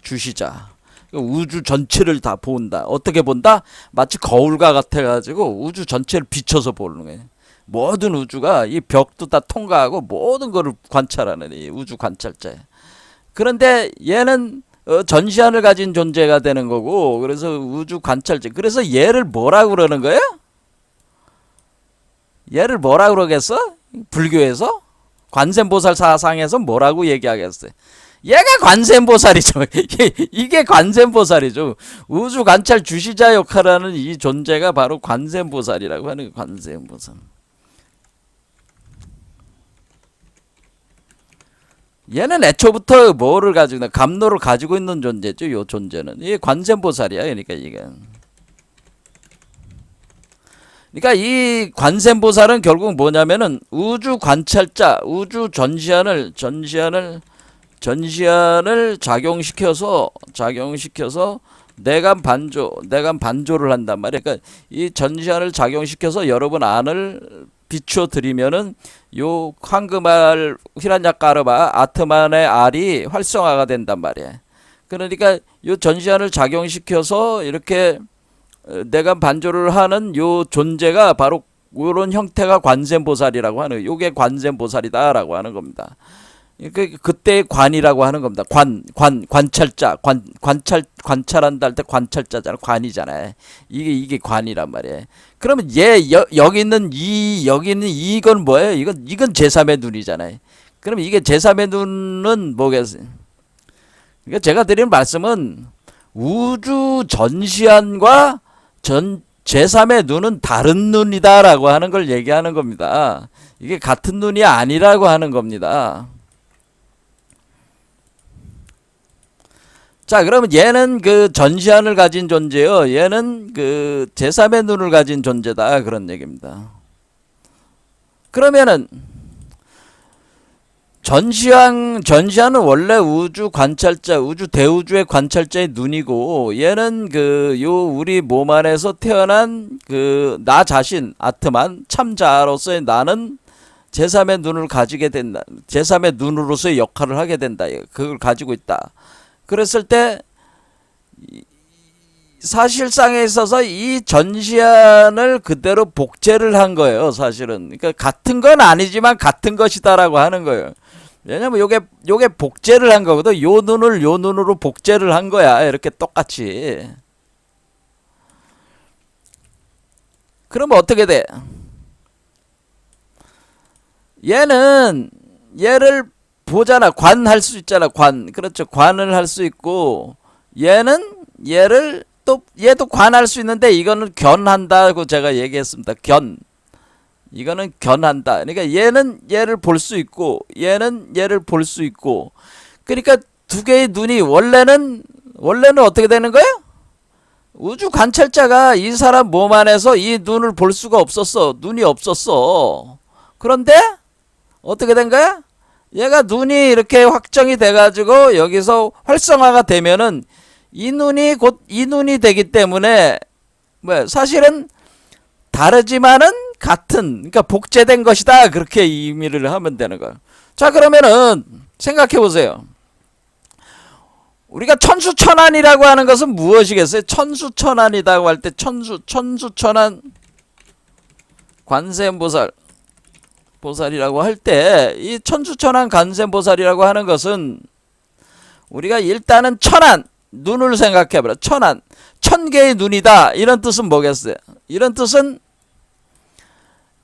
주시자. 우주 전체를 다 본다. 어떻게 본다? 마치 거울과 같아가지고 우주 전체를 비춰서 보는 거예요. 모든 우주가 이 벽도 다 통과하고 모든 것을 관찰하는 이 우주 관찰자예요. 그런데 얘는 전시안을 가진 존재가 되는 거고, 그래서 우주 관찰자. 그래서 얘를 뭐라고 그러는 거예요? 얘를 뭐라고 그러겠어? 불교에서? 관세음보살 사상에서 뭐라고 얘기하겠어요? 얘가 관세음보살이죠. 이게 관세음보살이죠. 우주 관찰 주시자 역할하는 이 존재가 바로 관세음보살이라고 하는 거예요. 관세음보살. 얘는 애초부터 뭐를 가지고 있나? 감로를 가지고 있는 존재죠. 요 존재는 이게 관세음보살이야. 그러니까 이게. 그러니까 이 관세음보살은 결국 뭐냐면은 우주 관찰자, 우주 전시안을 작용시켜서 내감 반조를 한단 말이야. 그러니까 이 전시안을 작용시켜서 여러분 안을 비춰 드리면은 요 황금알 히란야카르마 아트만의 알이 활성화가 된단 말이야. 그러니까 요 전시안을 작용시켜서 이렇게 내감 반조를 하는 요 존재가 바로 요런 형태가 관세음보살이라고 하는, 요게 관세음보살이다라고 하는 겁니다. 그때의 관이라고 하는 겁니다. 관찰자, 관찰한다 할 때 관찰자잖아. 관이잖아요. 이게 관이란 말이에요. 그러면 여기 있는 이건 뭐예요? 이건 제3의 눈이잖아요. 그럼 이게 제3의 눈은 뭐겠어요? 그러니까 제가 드리는 말씀은 우주 전시안과 제3의 눈은 다른 눈이다라고 하는 걸 얘기하는 겁니다. 이게 같은 눈이 아니라고 하는 겁니다. 자, 그러면 얘는 그 전시안을 가진 존재요. 얘는 그 제3의 눈을 가진 존재다. 그런 얘기입니다. 그러면은 전시안은 원래 우주 관찰자, 우주 대우주의 관찰자의 눈이고, 얘는 우리 몸 안에서 태어난 나 자신, 아트만, 참자로서의 나는 제3의 눈을 가지게 된다. 제3의 눈으로서의 역할을 하게 된다. 그걸 가지고 있다. 그랬을 때 사실상에 있어서 이 전시안을 그대로 복제를 한 거예요. 사실은. 그러니까 같은 건 아니지만 같은 것이다라고 하는 거예요. 왜냐면 요게 복제를 한 거거든. 요 눈을 요 눈으로 복제를 한 거야. 이렇게 똑같이. 그러면 어떻게 돼? 얘를 보잖아. 관할 수 있잖아. 그렇죠. 관을 할 수 있고, 얘도 관할 수 있는데, 이거는 견한다고 제가 얘기했습니다. 이거는 견한다. 그러니까 얘는 얘를 볼 수 있고, 얘는 얘를 볼 수 있고. 그러니까 두 개의 눈이 원래는 어떻게 되는 거예요? 우주 관찰자가 이 사람 몸 안에서 이 눈을 볼 수가 없었어. 눈이 없었어. 그런데 어떻게 된 거야? 얘가 눈이 이렇게 확정이 돼가지고 여기서 활성화가 되면은 이 눈이 되기 때문에 사실은 다르지만은 같은, 그러니까 복제된 것이다. 그렇게 의미를 하면 되는 거예요. 자, 그러면은 생각해 보세요. 우리가 천수천안이라고 하는 것은 무엇이겠어요? 천수천안이라고 할 때 천수천안 관세음보살이라고 할 때 이 천수천안 관세음보살이라고 하는 것은 우리가 일단은 천안, 눈을 생각해보라. 천안, 1000개의 눈이다. 이런 뜻은 뭐겠어요? 이런 뜻은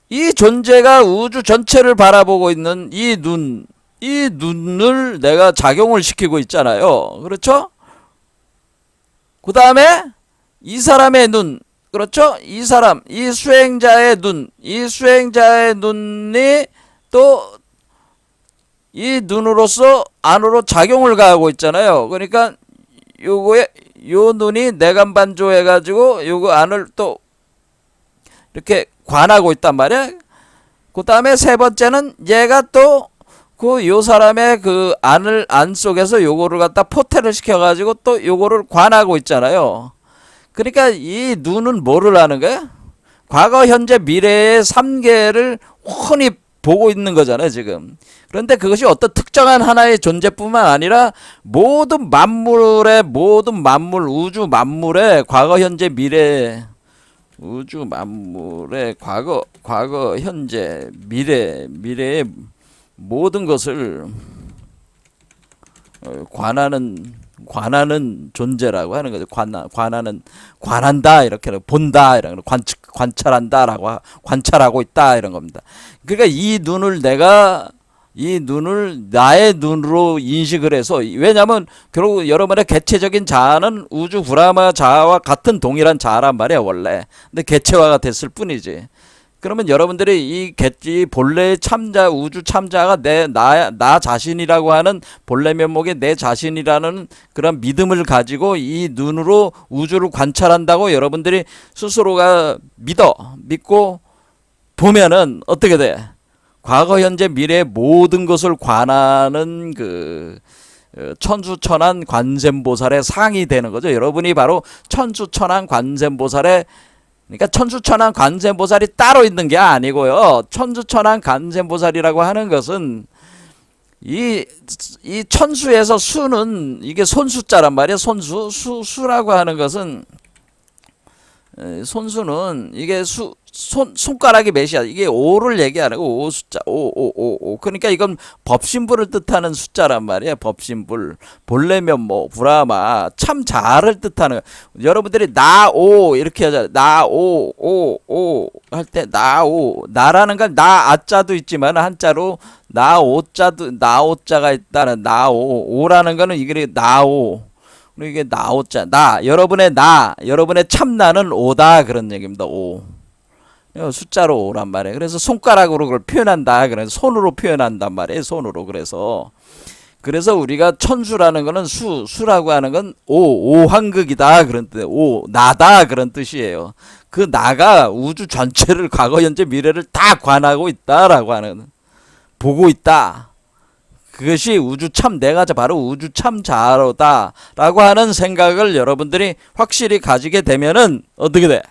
이 존재가 우주 전체를 바라보고 있는 이 눈을 내가 작용을 시키고 있잖아요. 그렇죠? 그 다음에 이 사람의 눈, 그렇죠? 이 수행자의 눈이 또 이 눈으로서 안으로 작용을 가하고 있잖아요. 그러니까 요 눈이 내감반조 해가지고 요거 안을 또 이렇게 관하고 있단 말이야. 그 다음에 세 번째는 얘가 또 요 사람의 안 속에서 요거를 갖다 포태를 시켜가지고 또 요거를 관하고 있잖아요. 그러니까 이 눈은 뭐를 하는 거야? 과거, 현재, 미래의 3개를 훤히 보고 있는 거잖아요, 지금. 그런데 그것이 어떤 특정한 하나의 존재뿐만 아니라 모든 만물의 우주 만물의 과거, 현재, 미래, 우주 만물의 과거, 현재, 미래의 모든 것을 관하는 존재라고 하는 거죠. 관한다, 이렇게 본다, 이런 거, 관찰한다라고, 관찰하고 있다, 이런 겁니다. 그러니까 이 눈을 나의 눈으로 인식을 해서, 왜냐면 결국 여러분의 개체적인 자아는 우주 브라마 자아와 같은 동일한 자아란 말이야, 원래. 근데 개체화가 됐을 뿐이지. 그러면 여러분들이 이 본래의 참자, 우주 참자가 나 자신이라고 하는 본래 면목의 내 자신이라는 그런 믿음을 가지고 이 눈으로 우주를 관찰한다고 여러분들이 스스로가 믿고 보면은 어떻게 돼? 과거, 현재, 미래의 모든 것을 관하는 천수천한 관세음보살의 상이 되는 거죠. 여러분이 바로 천수천한 관세음보살의, 그러니까 천수천한 관세음보살이 따로 있는 게 아니고요. 천수천한 관세음보살이라고 하는 것은 이 천수에서 수는 이게 손수자란 말이에요. 수라고 하는 것은, 손수는 이게 손가락이 몇이야. 이게 5를 얘기하는 거. 5 숫자. 5. 그러니까 이건 법신불을 뜻하는 숫자란 말이에요. 법신불. 본래 면목, 브라마, 참자를 뜻하는 거. 여러분들이 나오 이렇게 하잖아요. 나오 할 때 나오. 나라는 건 나아자도 있지만 한자로 나오자가 있다는 나오라는 거는 이게 나오. 이게 나오자. 여러분의 참나는 오다, 그런 얘기입니다. 오. 숫자로 오란 말이에요. 그래서 손가락으로 그걸 표현한다. 그래서 손으로 표현한단 말이에요. 손으로. 그래서 우리가 천수라는 거는 수라고 하는 건 오황극이다, 그런 뜻. 나다, 그런 뜻이에요. 그 나가 우주 전체를 과거, 현재, 미래를 다 관하고 있다라고 하는, 보고 있다. 그것이 내가 바로 우주 참자로다라고 하는 생각을 여러분들이 확실히 가지게 되면은 어떻게 돼?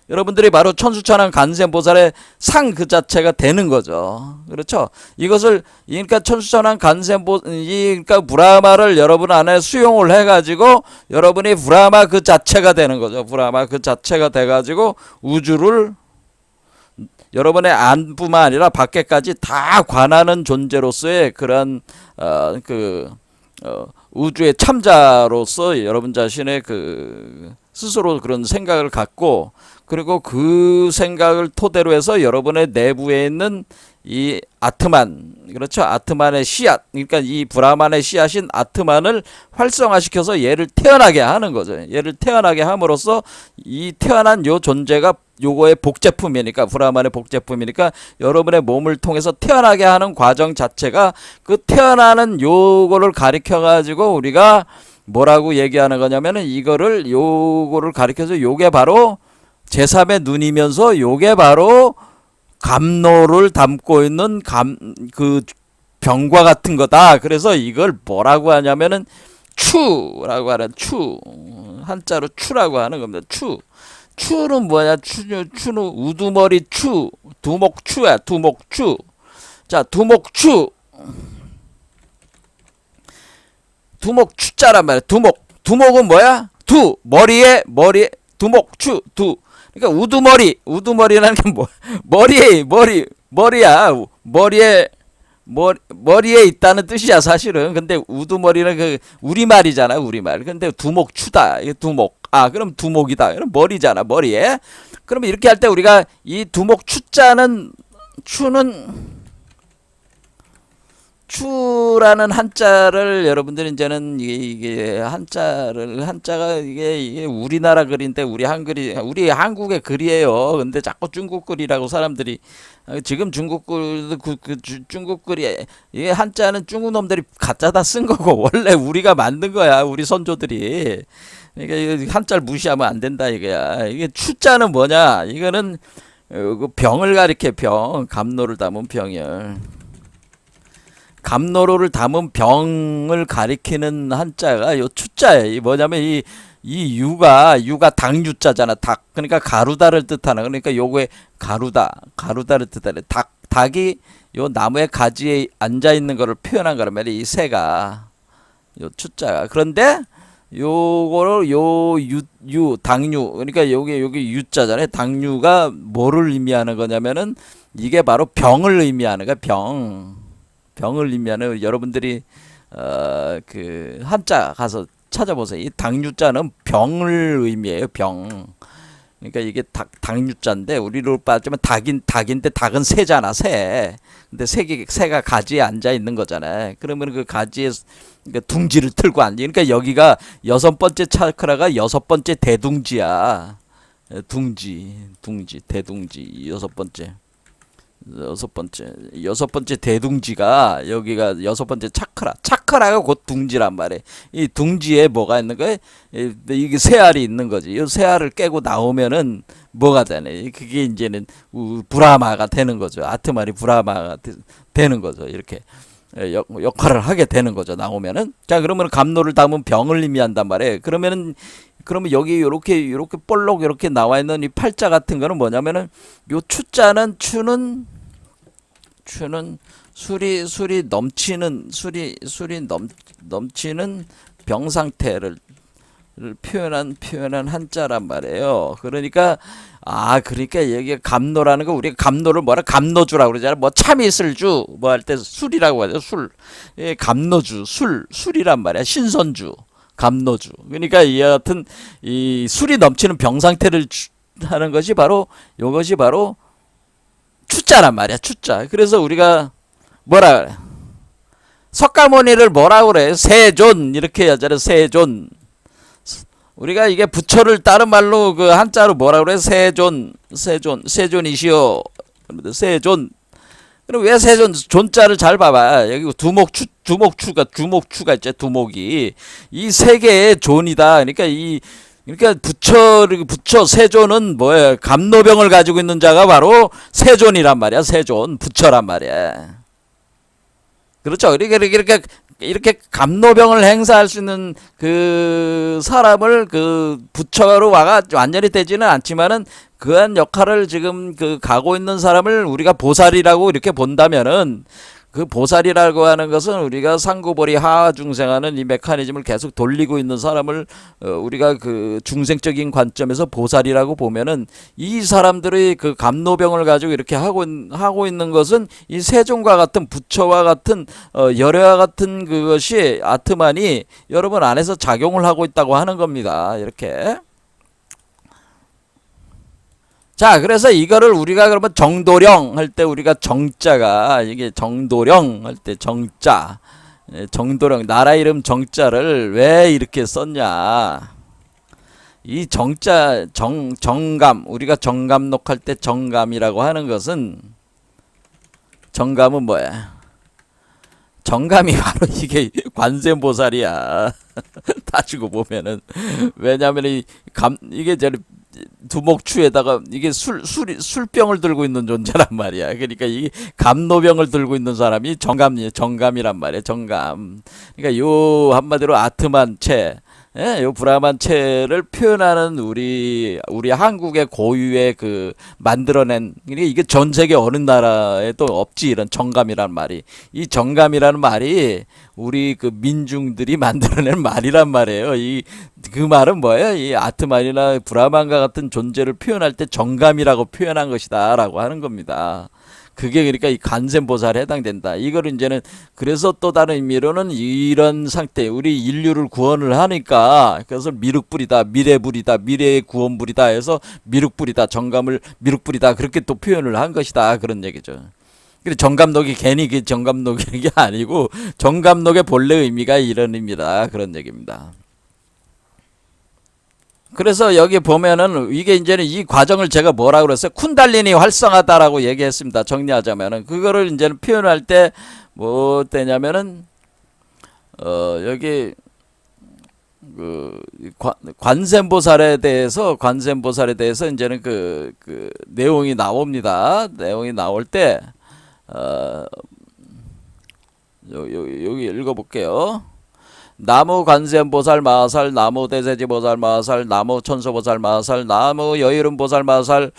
여러분들이 바로 천수천한 관세음보살의 상 그 자체가 되는 거죠. 그렇죠? 그러니까 천수천한 그러니까 브라마를 여러분 안에 수용을 해가지고 여러분이 브라마 그 자체가 되는 거죠. 브라마 그 자체가 돼가지고 우주를 여러분의 안뿐만 아니라 밖에까지 다 관하는 존재로서의 그런 우주의 참자로서 여러분 자신의 스스로 그런 생각을 갖고, 그리고 그 생각을 토대로 해서 여러분의 내부에 있는 이 아트만, 그렇죠? 아트만의 씨앗, 그러니까 이 브라만의 씨앗인 아트만을 활성화시켜서 얘를 태어나게 하는 거죠. 얘를 태어나게 함으로써 이 태어난 요 존재가 요거의 복제품이니까, 브라만의 복제품이니까 여러분의 몸을 통해서 태어나게 하는 과정 자체가, 그 태어나는 요거를 가리켜 가지고 우리가 뭐라고 얘기하는 거냐면은, 요거를 가리켜서 요게 바로 제3의 눈이면서 요게 바로 감노를 담고 있는 병과 같은 거다. 그래서 이걸 뭐라고 하냐면은 추라고 하는, 한자로 추라고 하는 겁니다. 추는 뭐냐? 추는 우두머리 두목추야. 두목추. 자, 두목추자란 말이야. 두목은 뭐야? 머리에 두목추. 그러니까 우두머리라는 게 머리야. 머리에 있다는 뜻이야, 사실은. 근데 우두머리는 우리말이잖아, 우리말. 근데 두목추다. 이게 그럼 두목이다. 그럼 머리잖아, 머리에. 그러면 이렇게 할 때 우리가 이 두목추자는, 추라는 한자를 여러분들이 이제는 이게 한자가 이게 우리나라 글인데 우리 한국의 글이에요. 근데 자꾸 중국 글이라고 사람들이, 지금 중국 글이, 이게 한자는 중국 놈들이 가짜다 쓴 거고 원래 우리가 만든 거야, 우리 선조들이. 그러니까 한자를 무시하면 안 된다 이거야. 이게 추자는 뭐냐? 이거는 병을 가리켜, 감로를 담은 병을. 감로를 담은 병을 가리키는 한자가 요 추자예요. 뭐냐면 이 유가 닭유자잖아. 닭. 그러니까 가루다를 뜻하는. 그러니까 요거에 가루다를 뜻하는. 닭이 요 나무의 가지에 앉아 있는 거를 표현한 거란 말이에요. 이 새가 요 추자가. 그런데 요거를 유 당류, 그러니까 여기 유자잖아요. 당류가 뭐를 의미하는 거냐면은 이게 바로 병을 의미하는 거야. 병을 의미하는, 여러분들이 그 한자 가서 찾아보세요. 이 당유자는 병을 의미해요. 병. 그러니까 이게 당유자인데 우리로 빠지면 닭인데 닭은 새잖아. 새. 근데 새가 가지에 앉아 있는 거잖아요. 그러면 그 가지에 그러니까 둥지를 틀고 앉아. 그러니까 여기가 여섯 번째 차크라가 여섯 번째 대둥지야. 대둥지 여섯 번째 대둥지가 여기가 여섯 번째 차크라가 곧 둥지란 말이에요. 이 둥지에 뭐가 있는 거예요? 이게 새알이 있는 거지. 이 새알을 깨고 나오면은 뭐가 되네. 그게 이제는 브라마가 되는 거죠. 아트말이 브라마가 되는 거죠. 이렇게 역할을 하게 되는 거죠. 나오면은. 자, 그러면 감로를 담은 병을 의미한단 말이에요. 그러면 여기 요렇게 볼록 이렇게 나와 있는 이 팔자 같은 거는 뭐냐면은 요 추자는 추는 술이 넘치는 병 상태를 표현한 한자란 말이에요. 그러니까 여기 감노라는 거, 우리가 감노를 감노주라고 그러잖아요. 뭐 참이슬주 뭐 할 때 술이라고 하죠. 술. 예, 감노주, 술이란 말이야. 신선주. 감노주. 그러니까 이 같은 이 술이 넘치는 병 상태를 하는 것이 바로 이것이 바로 추자란 말이야. 추자. 그래서 우리가 뭐라 그래? 석가모니를 뭐라 그래? 세존 이렇게 하잖아요. 세존. 우리가 이게 부처를 다른 말로 그 한자로 뭐라 그래? 세존이시오. 세존. 그럼 왜 세존 존자를 잘 봐봐. 여기 주목추가 있죠. 두목이 이 세 개의 존이다. 그러니까 부처 세존은 뭐예요? 감노병을 가지고 있는 자가 바로 세존이란 말이야. 세존 부처란 말이야. 그렇죠. 이렇게 감노병을 행사할 수 있는 그 사람을 그 부처로 완전히 되지는 않지만은 그한 역할을 지금 가고 있는 사람을 우리가 보살이라고 이렇게 본다면은, 그 보살이라고 하는 것은 우리가 상구보리 하중생하는 이 메커니즘을 계속 돌리고 있는 사람을 우리가 그 중생적인 관점에서 보살이라고 보면은, 이 사람들의 그 감노병을 가지고 이렇게 하고 있는 것은 이 세종과 같은 부처와 같은 열애와 같은 그것이 아트만이 여러분 안에서 작용을 하고 있다고 하는 겁니다. 이렇게. 자, 그래서 이거를 우리가 그러면 정도령 할 때 우리가 정자가, 이게 정도령 할 때 정자, 정도령, 나라 이름 정자를 왜 이렇게 썼냐. 이 정자, 정감, 우리가 정감록 할 때 정감이라고 하는 것은, 정감은 뭐야? 정감이 바로 이게 관세음보살이야. 따지고 보면은. 왜냐면 이게 두목추에다가 이게 술병을 들고 있는 존재란 말이야. 그러니까 이 감노병을 들고 있는 사람이 정감이란 말이야. 정감. 그러니까 요 한마디로 아트만체, 요 브라만체를 표현하는 우리 한국의 고유의 그 만들어낸, 그러니까 이게 전 세계 어느 나라에도 없지, 이런 정감이란 말이. 이 정감이라는 말이 우리 그 민중들이 만들어낸 말이란 말이에요. 그 말은 뭐예요? 이 아트만이나 브라만과 같은 존재를 표현할 때 정감이라고 표현한 것이다라고 하는 겁니다. 그게 그러니까 이 간센보살에 해당된다. 이걸 이제는, 그래서 또 다른 의미로는 이런 상태, 우리 인류를 구원을 하니까, 그래서 미륵불이다, 미래불이다, 미래의 구원불이다 해서 미륵불이다, 정감을 미륵불이다, 그렇게 또 표현을 한 것이다, 그런 얘기죠. 근데 정감록이 괜히 그 정감록이 게 아니고, 정감록의 본래 의미가 이런 의미다, 그런 얘기입니다. 그래서 여기 보면은 이게 이제는 이 과정을 제가 뭐라고 그랬어요? 쿤달리니 활성화다라고 얘기했습니다. 정리하자면은 그거를 이제는 표현할 때 뭐 되냐면은 여기 그 관세음보살에 대해서 이제는 그 내용이 나옵니다. 내용이 나올 때 여기 읽어볼게요. 나무 관세음보살 마하살, 나무 대세지보살 마하살, 나무 천소보살 마하살, 나무 여의름보살 마하살,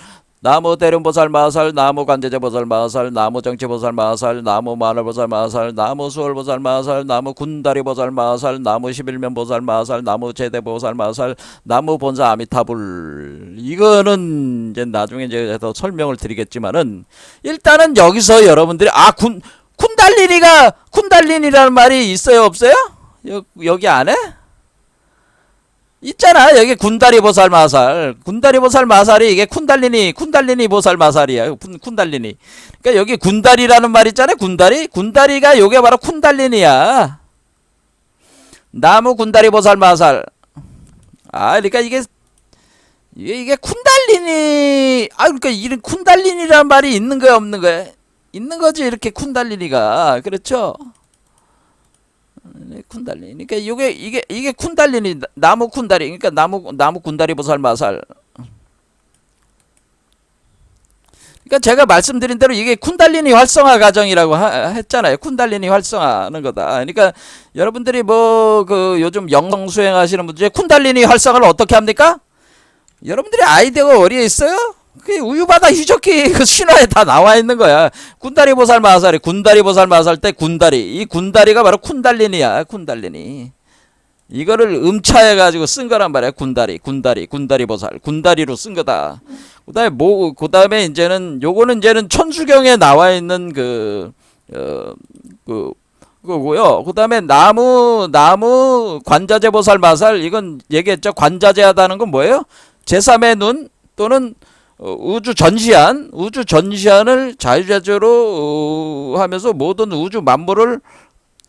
나무 대륜보살 마하살, 나무 관제제보살 마하살, 나무 정치보살 마하살, 나무 마늘보살 마하살, 나무 수월보살 마하살, 나무 군다리보살 마하살, 나무 11면보살 마하살, 나무 제대보살 마하살, 나무 본사 아미타불. 이거는 이제 나중에 이제 더 설명을 드리겠지만은, 일단은 여기서 여러분들이 쿤달리니라는 말이 있어요, 없어요? 여기 안에? 있잖아. 여기 군다리 보살 마살. 군다리 보살 마살이 이게 쿤달리니 보살 마살이야. 쿤달리니. 그러니까 여기 군다리라는 말 있잖아요. 군다리가 요게 바로 쿤달리니야. 나무 군다리 보살 마살. 그러니까 이게 쿤달리니. 그러니까 이런 쿤달리니라는 말이 있는 거야, 없는 거야? 있는 거지. 이렇게 쿤달리니가. 그렇죠? 쿤달리니. 그러니까 이게 쿤달리니, 나무 쿤다리. 그러니까 나무 군다리 보살 마살. 그러니까 제가 말씀드린 대로 이게 쿤달리니 활성화 과정이라고 했잖아요. 쿤달리니 활성화하는 거다. 그러니까 여러분들이 요즘 영성 수행하시는 분들 중에 쿤달리니 활성화를 어떻게 합니까? 여러분들이 아이디어가 어디에 있어요? 그 우유바다 희적기 그 신화에 다 나와 있는 거야. 군다리 보살 마살이 군다리 보살 마살 때 군다리. 이 군다리가 바로 쿤달리니야. 쿤달리니. 이거를 음차해 가지고 쓴 거란 말이야. 군다리 보살. 군다리로 쓴 거다. 그다음에 이제는 요거는 이제는 천수경에 나와 있는 그거고요. 그다음에 나무 관자재 보살 마살. 이건 얘기했죠. 관자재하다는 건 뭐예요? 제3의 눈 또는 우주 전시안을 자유자재로 하면서 모든 우주 만물을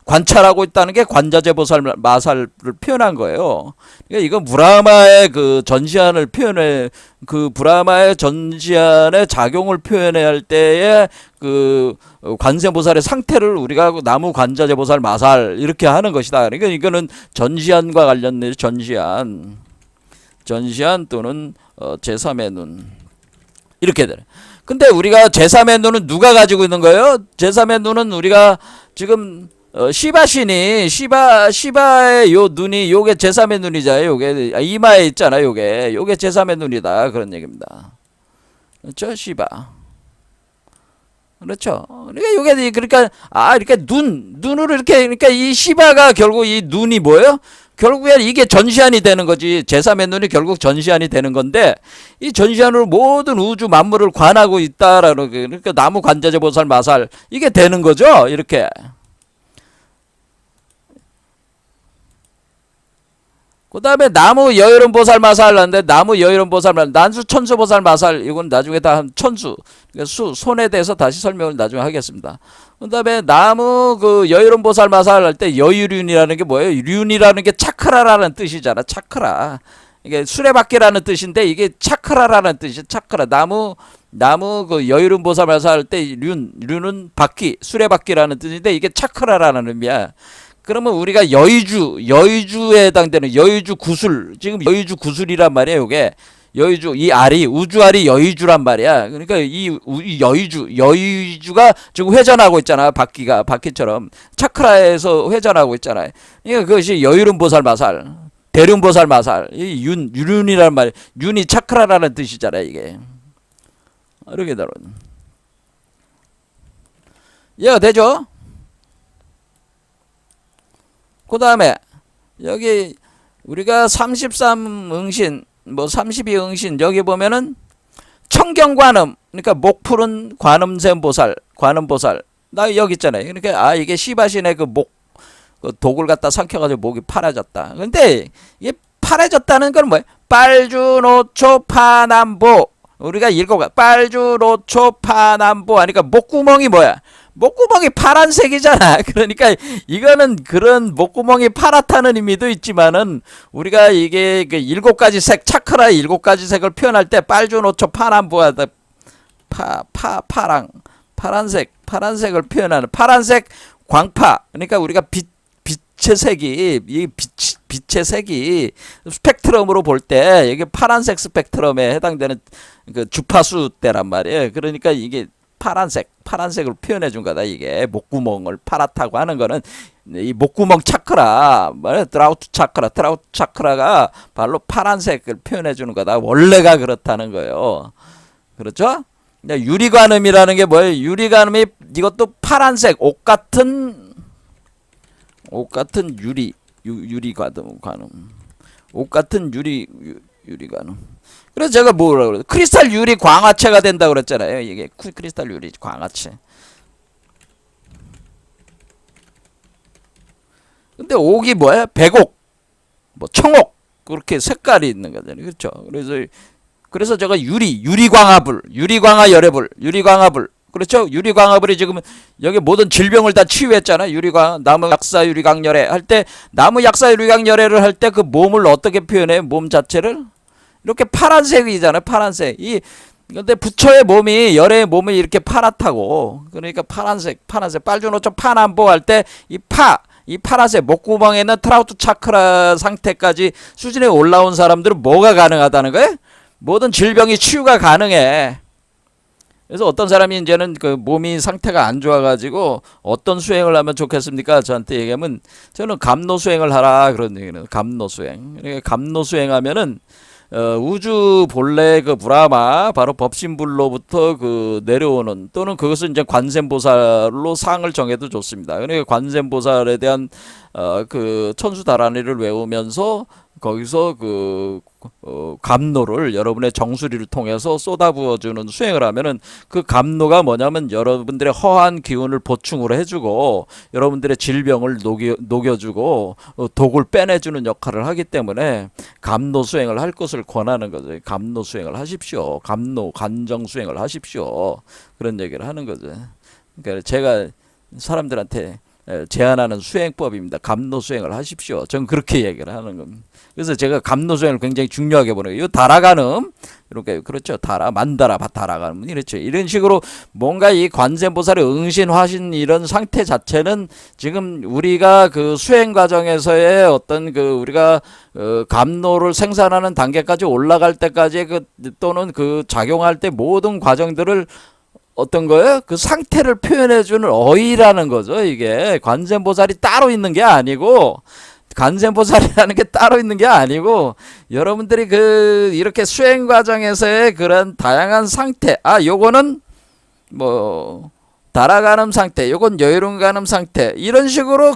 관찰하고 있다는 게 관자재보살 마살을 표현한 거예요. 그러니까 이거 브라마의 그 전시안을 표현해, 그 브라마의 전시안의 작용을 표현해야 할 때의 그 관세보살의 상태를 우리가 나무 관자재보살 마살 이렇게 하는 것이다. 그러니까 이거는 전시안과 관련된 전시안 또는 제3의 눈. 이렇게 되네. 근데 우리가 제3의 눈은 누가 가지고 있는 거예요? 제3의 눈은 우리가 지금 시바신이 시바의 요 눈이 요게 제3의 눈이잖아요. 요게 이마에 있잖아. 요게 제3의 눈이다. 그런 얘기입니다. 그렇죠? 시바. 그렇죠. 그러니까 요게 그러니까 이렇게 눈으로 이렇게 그러니까 이 시바가 결국 이 눈이 뭐예요? 결국엔 이게 전시안이 되는 거지. 제3의 눈이 결국 전시안이 되는 건데 이 전시안으로 모든 우주 만물을 관하고 있다라는 그러니까 나무 관자재 보살 마살 이게 되는 거죠. 이렇게. 그 다음에 나무 여유른 보살 마살 하는데 나무 여유른 보살 마살 난수 천수 보살 마살 이건 나중에 다 한 천수 그러니까 손에 대해서 다시 설명을 나중에 하겠습니다. 그 다음에 나무 그 여유른 보살 마살 할 때 여유륜이라는 게 뭐예요? 륜이라는 게 차크라라는 뜻이잖아. 차크라. 이게 수레바퀴라는 뜻인데 이게 차크라라는 뜻이야. 차크라. 나무 그 여유른 보살 마살 할 때 륜은 바퀴 수레바퀴라는 뜻인데 이게 차크라라는 의미야. 그러면 우리가 여의주에 해당되는 여의주 구슬, 지금 여의주 구슬이란 말이에요. 이게 여의주 이 알이 우주알이 여의주란 말이야. 그러니까 이 여의주가 지금 회전하고 있잖아. 바퀴처럼 차크라에서 회전하고 있잖아요. 그러니까 그것이 여유른 보살 마살, 대륜 보살 마살, 이 윤이란 말, 윤이 차크라라는 뜻이잖아. 이게 이렇게 다룬. 이해가 되죠? 그 다음에 여기 우리가 33응신 32응신 여기 보면은 청경관음 그러니까 목 푸른 관음샘 보살 관음보살 나 여기 있잖아요. 그러니까 이게 시바신의 그 독을 갖다 삼켜가지고 목이 파래졌다. 근데 이게 파래졌다는 건 뭐예요? 빨주노초 파남보 우리가 읽어봐. 빨주노초 파남보 하니까 목구멍이 뭐야? 목구멍이 파란색이잖아. 그러니까 이거는 그런 목구멍이 파랗다는 의미도 있지만은 우리가 이게 그 7가지 색 차크라의 7가지 색을 표현할 때 빨주노초 파남보하다 파란색을 표현하는 파란색 광파. 그러니까 우리가 빛의 색이 이 빛의 색이 스펙트럼으로 볼 때 이게 파란색 스펙트럼에 해당되는 그 주파수 때란 말이에요. 그러니까 이게 파란색을 표현해 준 거다. 이게 목구멍을 파랗다고 하는 거는 이 목구멍 차크라 드라우트 차크라가 바로 파란색을 표현해 주는 거다. 원래가 그렇다는 거예요. 그렇죠? 유리관음이라는 게 뭐예요? 유리관음이 이것도 파란색 옷 같은 유리관음. 옷 같은 유리관음. 그래서 제가 뭐라고 그래요? 크리스탈 유리 광화체가 된다고 그랬잖아요. 이게 크리스탈 유리 광화체. 근데 옥이 뭐야? 백옥, 뭐 청옥, 그렇게 색깔이 있는 거잖아요. 그렇죠? 그래서 제가 유리광화불, 유리광화불. 그렇죠? 유리광화불이 지금 여기 모든 질병을 다 치유했잖아요. 나무 약사 유리광열애 할 때, 나무 약사 유리광열애를 할 때 그 몸을 어떻게 표현해요? 몸 자체를? 이렇게 파란색이잖아요. 파란색. 근데 부처의 몸이, 열애의 몸이 이렇게 파랗다고. 그러니까 파란색. 빨주노초 파남보 할 때 이 파란색 목구멍에 있는 트라우트 차크라 상태까지 수준에 올라온 사람들은 뭐가 가능하다는 거예요? 모든 질병이 치유가 가능해. 그래서 어떤 사람이 이제는 그 몸이 상태가 안 좋아가지고 어떤 수행을 하면 좋겠습니까? 저한테 얘기하면 저는 감노 수행을 하라 그런 얘기는. 감노 수행. 그러니까 감노 수행하면은 우주 본래 그 브라마 바로 법신불로부터 그 내려오는, 또는 그것은 이제 관세음보살로 상을 정해도 좋습니다. 그러니까 관세음보살에 대한 그 천수다라니를 외우면서 거기서 감노를 여러분의 정수리를 통해서 쏟아부어주는 수행을 하면은, 그 감노가 뭐냐면 여러분들의 허한 기운을 보충을 해주고 여러분들의 질병을 녹여주고 독을 빼내주는 역할을 하기 때문에 감노 수행을 할 것을 권하는 거죠. 감노 수행을 하십시오. 감노 관정 수행을 하십시오. 그런 얘기를 하는 거죠. 그러니까 제가 사람들한테 제안하는 수행법입니다. 감노 수행을 하십시오. 전 그렇게 얘기를 하는 겁니다. 그래서 제가 감노 수행을 굉장히 중요하게 보는 거예요. 다라간음, 이렇게, 그렇죠. 다라간음, 이렇죠. 이런 식으로 뭔가 이 관세음보살의 응신, 화신 이런 상태 자체는 지금 우리가 그 수행 과정에서의 어떤 우리가 감노를 생산하는 단계까지 올라갈 때까지 또는 작용할 때 모든 과정들을 어떤 거예요? 그 상태를 표현해주는 어휘라는 거죠. 이게 관세음보살이 따로 있는 게 아니고, 관세음보살이라는 게 따로 있는 게 아니고, 여러분들이 이렇게 수행 과정에서의 그런 다양한 상태, 요거는 뭐 달아가는 상태, 요건 여유로운가는 상태, 이런 식으로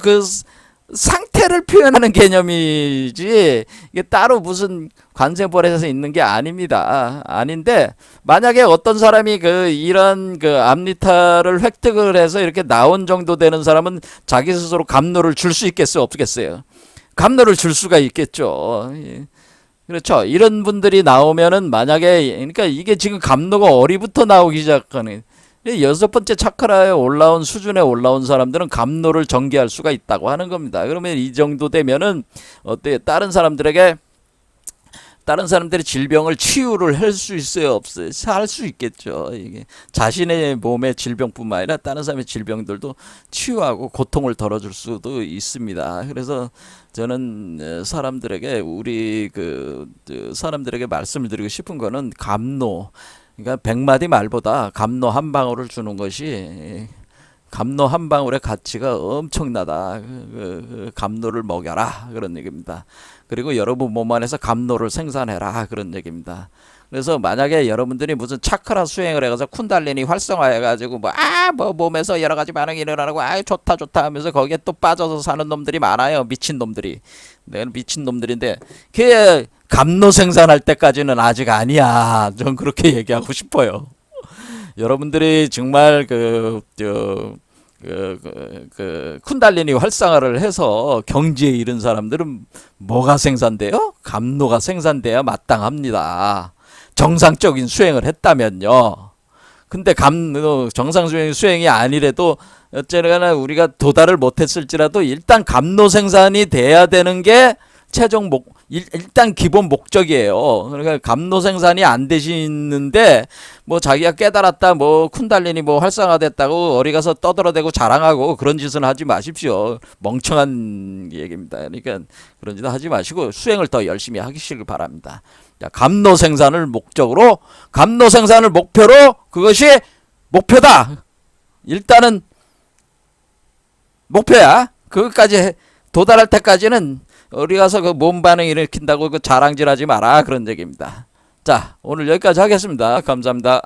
상태를 표현하는 개념이지, 이게 따로 무슨 관세음보살에서 있는 게 아닙니다. 아닌데, 만약에 어떤 사람이 이런 암리타를 획득을 해서 이렇게 나온 정도 되는 사람은 자기 스스로 감노를 줄 수 있겠어요? 없겠어요? 감노를 줄 수가 있겠죠. 그렇죠. 이런 분들이 나오면은, 만약에, 그러니까 이게 지금 감노가 어리부터 나오기 시작하는, 여섯 번째 차크라에 올라온 수준에 올라온 사람들은 감노를 전개할 수가 있다고 하는 겁니다. 그러면 이 정도 되면은 어때요? 다른 사람들의 질병을 치유를 할 수 있어요? 없어요? 할 수 있겠죠. 이게 자신의 몸의 질병뿐만 아니라 다른 사람의 질병들도 치유하고 고통을 덜어줄 수도 있습니다. 그래서 저는 사람들에게 사람들에게 말씀을 드리고 싶은 거는 감노, 그러니까 100마디 말보다 감노 한 방울을 주는 것이, 감노 한 방울의 가치가 엄청나다. 감노를 먹여라, 그런 얘기입니다. 그리고 여러분 몸 안에서 감노를 생산해라, 그런 얘기입니다. 그래서 만약에 여러분들이 무슨 차크라 수행을 해가지고 쿤달리니 활성화해가지고 몸에서 여러 가지 반응이 일어나고 좋다 하면서 거기에 또 빠져서 사는 놈들이 많아요. 미친 놈들이. 내가 미친 놈들인데, 그게 감노 생산할 때까지는 아직 아니야. 전 그렇게 얘기하고 싶어요. 여러분들이 정말 쿤달리니 활성화를 해서 경지에 이른 사람들은 뭐가 생산돼요? 감노가 생산돼야 마땅합니다. 정상적인 수행을 했다면요. 근데 정상 수행이 아니래도 어쨌거나 우리가 도달을 못했을지라도 일단 감노 생산이 돼야 되는 게 최종 일단 기본 목적이에요. 그러니까 감노 생산이 안 되시는데 자기가 깨달았다, 쿤달리니 활성화됐다고 어디 가서 떠들어대고 자랑하고 그런 짓은 하지 마십시오. 멍청한 얘기입니다. 그러니까 그런 짓은 하지 마시고 수행을 더 열심히 하시길 바랍니다. 자, 감노 생산을 목표로 그것이 목표다. 일단은 목표야. 그것까지 도달할 때까지는 어디 가서 몸 반응 일으킨다고 자랑질하지 마라, 그런 얘기입니다. 자, 오늘 여기까지 하겠습니다. 감사합니다.